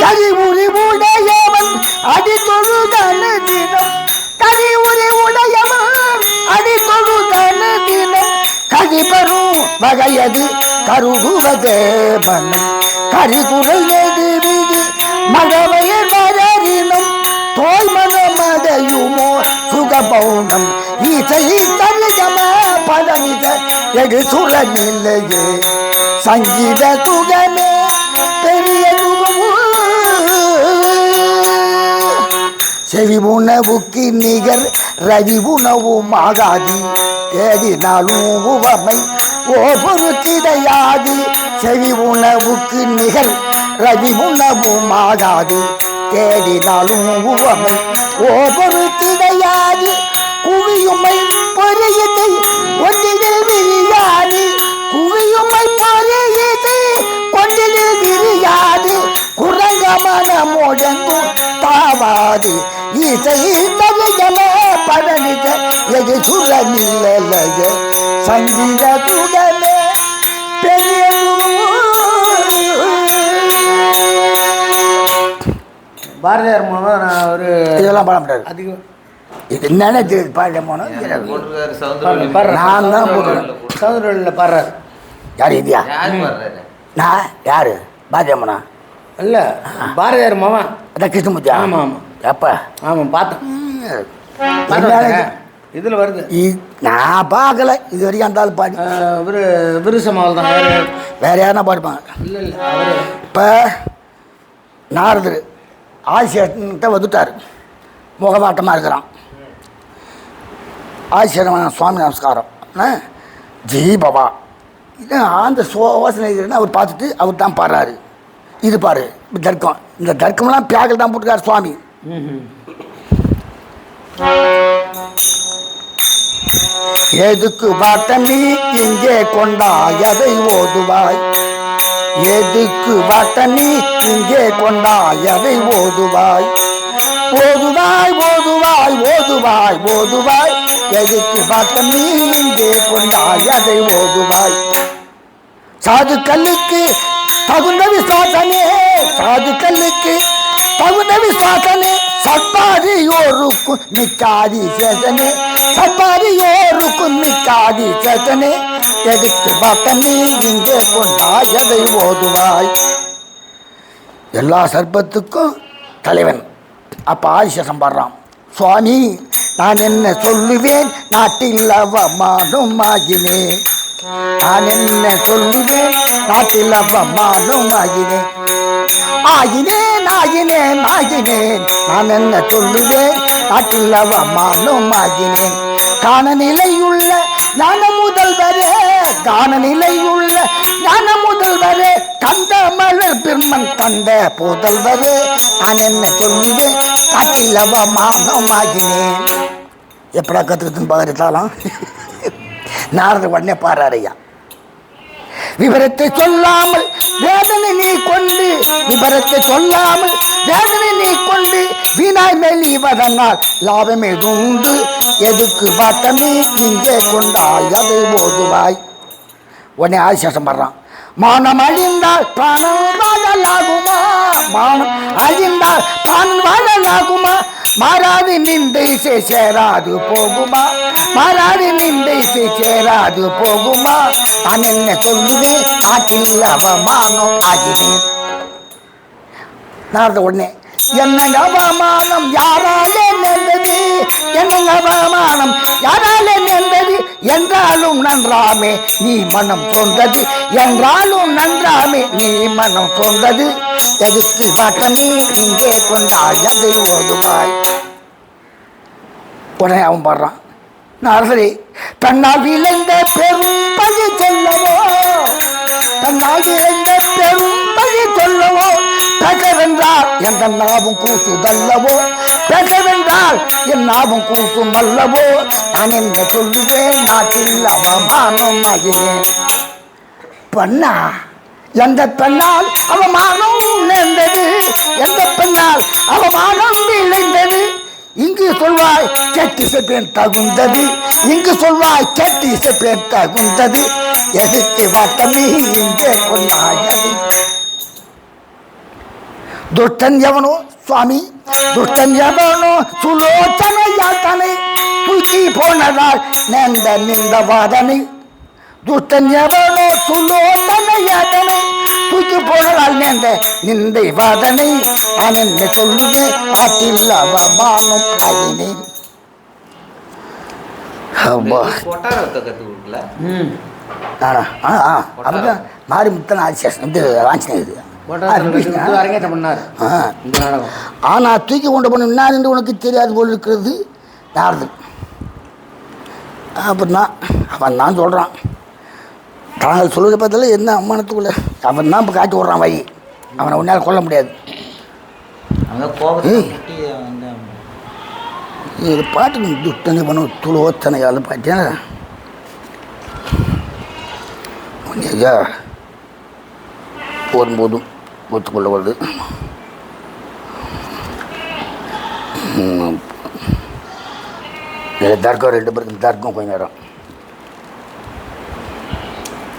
கரிவுரி உடையவன் அடி தொழுதன தினம், கரிவுரி உடையவன் அடி தொழுதன தினம், கரிபெறும் வகையது கருகுவதே மனம், கரிகுரல் எது விதி மகவையர் வரறினும் தோல் மனமதையுமோ சுகபௌனம் ஈசை தருகம பதனித எடு சுரநிலையே சங்கீத சுகமே பெரிய சுகமோ. செவி உணவுக்கு நிகர் ரவி உணவும் ஆகாது, தேடினாலும் உவமை ஒவ்வொரு கிடையாது. செவி உணவுக்கு நிகர் ரவி உணவும் ஆகாது, தேடினாலும் உவமை ஒவ்வொரு கிடையாது. குவியுமை பொறையதை ஒன்றினில் விரியாது, குவியுமை பொறையதை ஒன்றினில் விரியாது. குரங்கமான முழங்கும் தாவாது இசை தருகம பதனித எது சுரநிலைய சங்கீத சுகமே பெரிய. பாரதியார் மூலம் நான் ஒரு இதெல்லாம் பாட முடியாது. அதிகம் இது என்னென்ன பாட போனோம் நான் தான் போடுறேன். சவுந்தரவெளியில் பாடுறாரு. யார் இந்தியா? நான் யார்? பாரதியம்மனா? இல்லை, பாரதியார் மாமா. அதான் கிருஷ்ணமூர்த்தி. ஆமாம் ஆமாம். எப்போ? ஆமாம் பார்த்தேன். இதில் வருது. நான் பார்க்கல இது வரைக்கும். அந்த ஆள் பாடி விருசமாவல் தான். வேற யாருன்னா பாடுப்பாங்க. இல்லை இல்லை, அவர் இப்போ நாரதர் ஆசிரியர்கிட்ட வந்துட்டார், முகமாட்டமாக இருக்கிறான். ஆசிரியர் சுவாமி நமஸ்காரம் ஜெய் பாபா இது அந்த யோசனை அவர் பார்த்துட்டு அவர் தான் பாடுறாரு. இது பாரு தர்க்கம், இந்த தர்க்கம்லாம் பியாக்கள் தான் போட்டுக்கார் சுவாமி. எதுக்கு வாட்டம் நீ இங்கே கொண்டாய் அதை ஓதுவாய், எதுக்கு வாட்டம் நீ இங்கே கொண்டாய் அதை ஓதுவாய், ஓதுவாய் ஓதுவாய் ஓதுவாய் ஓதுவாய், எதுக்கு வாட்டம் நீ இங்கே கொண்டாய் அதை ஓதுவாய். சாதுக்களுக்கு தகுந்த விசுவாசனே, சாதுக்களுக்கு தகுந்த விசுவாசனே, சட்பாரியோருக்கும் நிக்காதி சேசனே, சட்பாரியோருக்கும் நிக்காதி சேசனே, எதுக்கு வாட்டம் நீ இங்கே கொண்டாய் அதை ஓதுவாய். எல்லா சர்ப்பத்துக்கும் தலைவன். அப்போ ஆதிசேஷன் பாடுறான், சுவாமி நான் என்ன சொல்லுவேன் நாட்டில் அவமானம் ஆகினேன், நான் என்ன சொல்லுவேன் நாட்டில் அவமானம் ஆகினேன், ஆகினேன் ஆகினேன் ஆகினேன், நான் என்ன சொல்லுவேன் நாட்டில் அவமானம் ஆகினேன். காண நிலையுள்ள ஞான முதல்வரே, காண நிலையுள்ள ஞான முதல்வரே, கந்த மலர் பெருமன் கண்ட புதல்வரே, நான் என்ன சொல்லுவேன் காட்டில் அவமானம் ஆகினேன். எப்படா கற்றுக்குதுன்னு பார்த்தாலும் நாரதர் உடனே பாடுறாரு ஐயா. விவரத்தை சொல்லாமல் வேதனை நீ கொண்டு, விவரத்தை சொல்லாமல் வேதனை நீ கொண்டு, வீணாய் மெலிவதனால் லாபமே உண்டு, எதுக்கு வாட்டமே இங்கே கொண்டாய் அதை ஓதுவாய். உடனே ஆதிசேஷன் பாடுறான், மானம் அழிந்தால் பிராணம் காதலாகுமா, மானம் அழிந்தால் தான் வாழலாகுமா? மாறாது நிந்தை சேராது போகுமா? மாறாது நிந்தை சேராது போகுமா? நான் என்ன சொல்லுவேன், நாட்டில் அவமானம் ஆகினேன். நான் உடனே என்னங்க அவமானம் யாராலே நேர்ந்தது, என்னங்க அவமானம் யாராலே நேர்ந்தது, என்றாலும் நன்றாமே நீ மனம் சொந்தது, என்றாலும் நன்றாமே நீ மனம் சொந்தது, எதுக்கு வாட்டமே இங்கே கொண்டாய் அதை ஓதுவாய். உடனே அவன் பாடுறான், நாரதரே தன்னால் விளைந்த பெரும் பழி சொல்லவோ, தன்னால் விளைந்த பெரும் பழி சொல்லவோ, பெற்றவென்றால் எந்த நாவும் கூசுதல்லவோ, பெற்றவென்றால் என் நாவும் கூசும் அல்லவோ, நான் என்ன சொல்லுவேன், நாட்டில் அவமானம் ஆகினேன். பெண்ணா எந்த பெண்ணால் அவமானம் நேர்ந்தது, எந்த பெண்ணால் அவமானம் விளைந்தது, இங்கு சொல்வாய் கேட்டு இசைப்பேன் தகுந்தது, இங்கு சொல்வாய் கேட்டு இசைப்பேன் தகுந்தது, எதுக்கு வாட்டமே இங்கே கொண்டாயது. துஷ்டன் எவனோ சுவாமி, துஷ்டன் எவனோ சுலோச்சனை யாத்தனை தூக்கி போனதால் நேர்ந்த நின்ற வாதனை, துஷ்டன் எவனோ சுலோச்சனை யாத்தனை தூக்கி போனதால் நேர்ந்த நிந்தை வாதனை, நான் என்ன சொல்லுவேன், ஆட்டில் அவமானம் ஆகினேன். கொட்டாரத்தை கத்து கொடுக்கல. அப்படிதான் மாரிமுத்தன் ஆதிசேஷன் இது ஆஞ்சநேயர் அரங்கேற்றம் பண்ணார் இந்த நாடகம். ஆனால் தூக்கி கொண்டு போன இன்னார் என்று உனக்கு தெரியாது போல் இருக்கிறது யாருது அப்படின்னா அவன் தான் சொல்கிறான். தாங்கள் சொல்லுறத பார்த்தால என்ன அம்மானத்துக்குள்ள அவன் தான் இப்போ காட்டி விட்றான் வழி, அவனை உன்னால் கொல்ல முடியாது. இது பாட்டு துட்டனை பண்ணும் துளோத்தனையால் பார்த்தேன் கொஞ்சம் போதும் ஒத்துக்கொள்ள வருது. தர்க்கம் 2 பேருக்கு தர்க்கம் கொஞ்சம் நேரம்.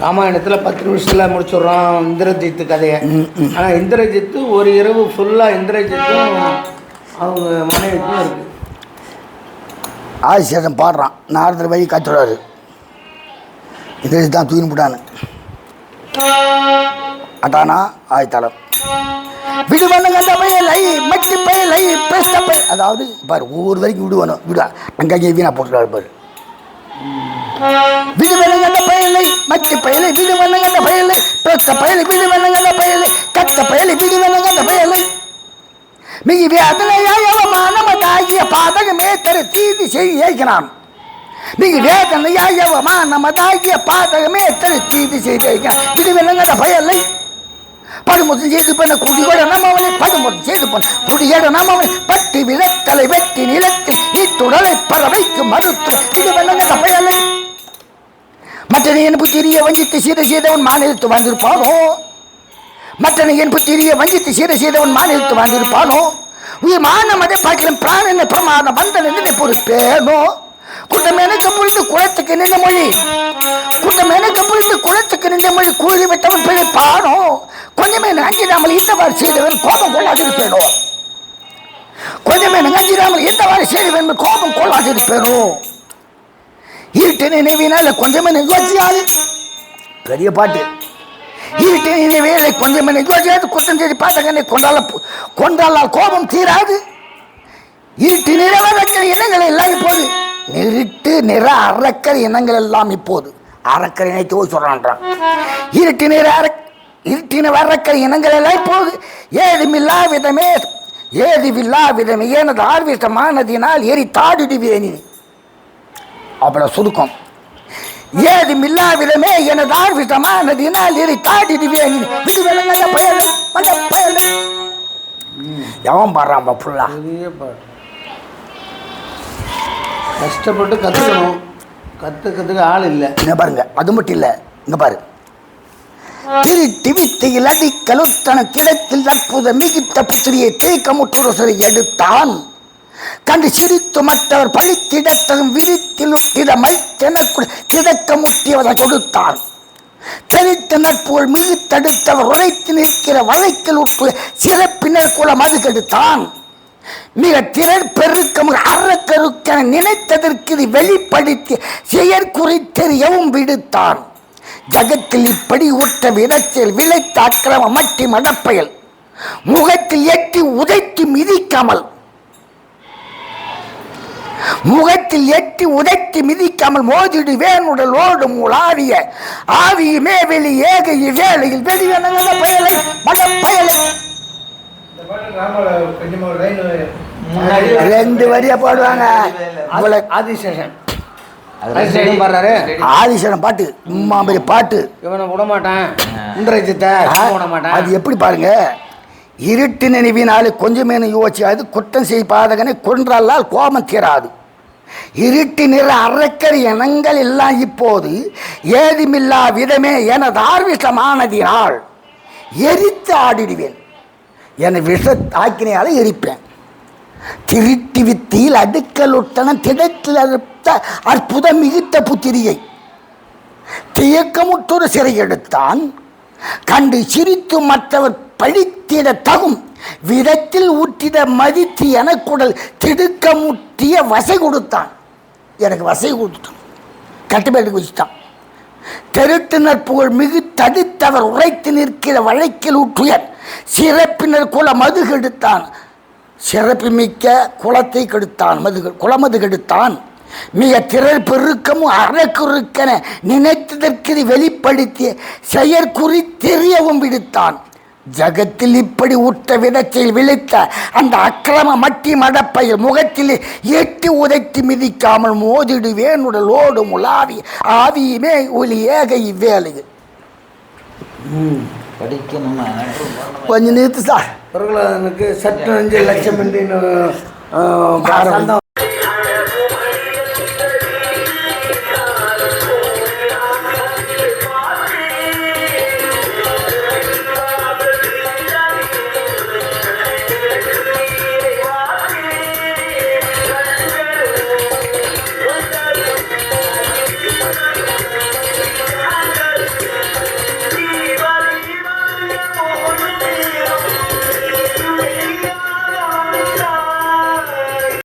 ராமாயணத்தில் 10 நிமிஷத்தில் முடிச்சுடுறோம் இந்திரஜித்து கதையை. ஆனால் இந்திரஜித்து ஒரு இரவு ஃபுல்லாக இந்திரஜித்தும் அவங்க மனைவிக்கும் இருக்குது. ஆதிசேஷன் பாடுறான், நாரதர் வழி காத்துறாரு, இந்திரஜித் தான் தூக்கி போட்டானு அட்டானா ஆயத்தளம் விடுவனுங்க அந்த பயலை மட்டி பயலை பேச பய, அதாவது பாரு ஒவ்வொரு வரைக்கும் விடுவனும் விடா அங்கங்கே வீணா போட்டுறாரு பாரு. விடுவனுங்க அந்த பயலை மட்டி பயலை, விடுவனுங்க அந்த பயலை பேச பயலை, விடுவனுங்க அந்த பயலை கத்த பயலை, விடுவனுங்க அந்த பயலை மிக வேதனையாயவமானமதாகிய பாதகமே தரு தீதி செய்கிறான். மிக வேதனையாயவமானமதாகிய பாதகமே தரு தீதி செய்கிறான். விடுவனுங்க அந்த பயலை படுமுதல் செய்து பண்ண குடியோட நம்மவனை, படுமுதல் செய்து பண்ண குடியோட நம்மவனை, பட்டி விளத்தலை வெட்டி நிலத்தில் நீட்டுடலை பறவைக்கு மறுத்து விடுவனுங்க பயலை. மற்றனை என் புத்திரிய வஞ்சித்து சீர செய்தவன் மாநிலத்து வாழ்ந்திருப்பானோ, மற்றனை என் புத்திரிய வஞ்சித்து சீர செய்தவன் மாநிலத்து வாழ்ந்திருப்பானோ, உயிர் மானம் அதை பார்க்கலாம் பிராணனை பிரமாதம் வந்த நிலை பொறுப்பேனோ. கூட்டம் எனக்கு புரிந்து குளத்துக்கு நின்ற மொழி, கூட்டம் எனக்கு புரிந்து குளத்துக்கு நின்ற மொழி கூலி விட்டவன் பிழைப்பானோ. கொஞ்சமே அஞ்சிடாமல் இந்தவாறு செய்தவன் கோபம் கொள்ளாதிருப்பேனோ, கொஞ்சமே அஞ்சிடாமல் இந்தவாறு செய்தவன் கோபம் கொள்ளாதிருப்பேனோ. இருட்டு நினைவினால கொஞ்சமே யோசியாது, பெரிய பாட்டு. இருட்டு நினைவேலை கொஞ்சமே யோசியாது, குற்றம் செய்து பாத்தகனை கொண்டாலால் கோபம் தீராது. இருட்டு நிறவரக்கர் இனங்கள் எல்லாம் இப்போது, நிறுட்டு நிற அறக்கர் இனங்கள் எல்லாம் இப்போது அறக்கர் இணைத்து சொல்றான்றான். இருட்டின வரக்கர் இனங்கள் எல்லாம் இப்போது ஏதுமில்லா விதமே ஏதுவில்லா விதமே எனது ஆர்விட்டமானதினால் எரி தாடிடுவேனி. அவ்வளோ சுருக்கம். ஏதுமில்லா விதமே எனது ஆர்விட்டமானதினால் எரி தாடிடுவேனி. விடுவிலங்க பயலை மத பயலை எவன் பாடுறான் ஃபுல்லா. கஷ்டப்பட்டு கற்றுக்கணும், கற்றுக்கிறதுக்கு ஆள் இல்லை. என்ன பாருங்க, அது மட்டும் இல்லை, இங்கே பாரு. திருட்டி வித்தையில் அடிக்கலுத்தன கிடத்தில் அற்புத மிகுத்த புத்திரியை தேக்கமுற்றுரை எடுத்தான். கண்டு சிரித்து மற்றவர் பழித்திடத்தகும் விரித்தில் உட்டிட மைத்தெனக்கு கிடக்க முட்டியவரை கொடுத்தான். தெரித்த நட்புகள் மிகு தடுத்தவர் உரைத்து நிற்கிற வழக்கில் உட்பு சிறப்பினர் குலம் அது கெடுத்தான். மிக திரள் பெருக்கம் அறக்கருக்கென நினைத்ததற்கு இது வெளிப்படுத்தி செயற்குறித்தெறியவும் விடுத்தான். ஜகத்தில் இப்படி உற்ற விதத்தில் விளைத்த அக்கிரம மட்டி மடப்பயல் முகத்தில் எட்டி உதைத்து மிதிக்காமல் மோதிடுவேன் உடல் ஓடும் உலாவிய ஆவியுமே வெளி ஏக இவ்வேளையில் வெளிவனத பயலை மடப்பயலை. ரெண்டு வரியா பாடுவாங்க. ஆதிசேஷன் அது பாடுறாரு. ஆதிசேஷன் பாட்டு பெரிய பாட்டு. இவனை விட மாட்டான், இந்திரஜித்தை விட மாட்டான். அது எப்படி பாருங்க, இருட்டு நினைவினாலே கொஞ்சமேனு யோசியாது குற்றம் செய் பாதகனை கொன்றால் கோபம் தீராது. இருட்டு நிற அறக்கறி இனங்கள் எல்லாம் இப்போது ஏதுமில்லா விதமே எனது ஆர்விஷமானதினால் எரித்து ஆடிடுவேன். என விஷ ஆக்கினையால எரிப்பேன். திருட்டி வித்தியில் அடுக்கலுட்டன திடத்தில் அறுத்த அற்புதம் மிகுத்த புத்திரியை தியக்கமுற்றொரு சிறை எடுத்தான். கண்டு சிரித்து மற்றவர் பழித்திட தகும் விதத்தில் ஊற்றிட மதித்து எனக்குடல் திடுக்கமுற்றிய வசை கொடுத்தான். எனக்கு வசை கொடுத்தான், கட்டுப்பாடு வச்சுட்டான். தெருட்டு நட்புகள் மிகு தடுத்தவர் உரைத்து நிற்கிற வழக்கில் ஊற்றுயர் சிறப்பினர் குல மது கெடுத்தான். சிறப்பு மிக்க குலத்தை கெடுத்தான், குலமது கெடுத்தான். மிக திரள் பெருக்கமும் அறக்குறுக்கென நினைத்ததற்கு வெளிப்படுத்திய செயற்குறி தெரியவும் விடுத்தான். ஜகத்தில் இப்படி உற்ற விதத்தில் விளைத்த அந்த அக்கிரம மட்டி மடப்பையில் முகத்தில் எட்டி உதைத்து மிதிக்காமல் மோதிடுவேன் உடல் ஓடும் உலாவி ஆவியுமே ஒலி ஏக இவ்வேலையில். படிக்கணுமா? கொஞ்சம் நிறுத்து சார். பிரகலாதனுக்கு சற்று 5 லட்சம் என்று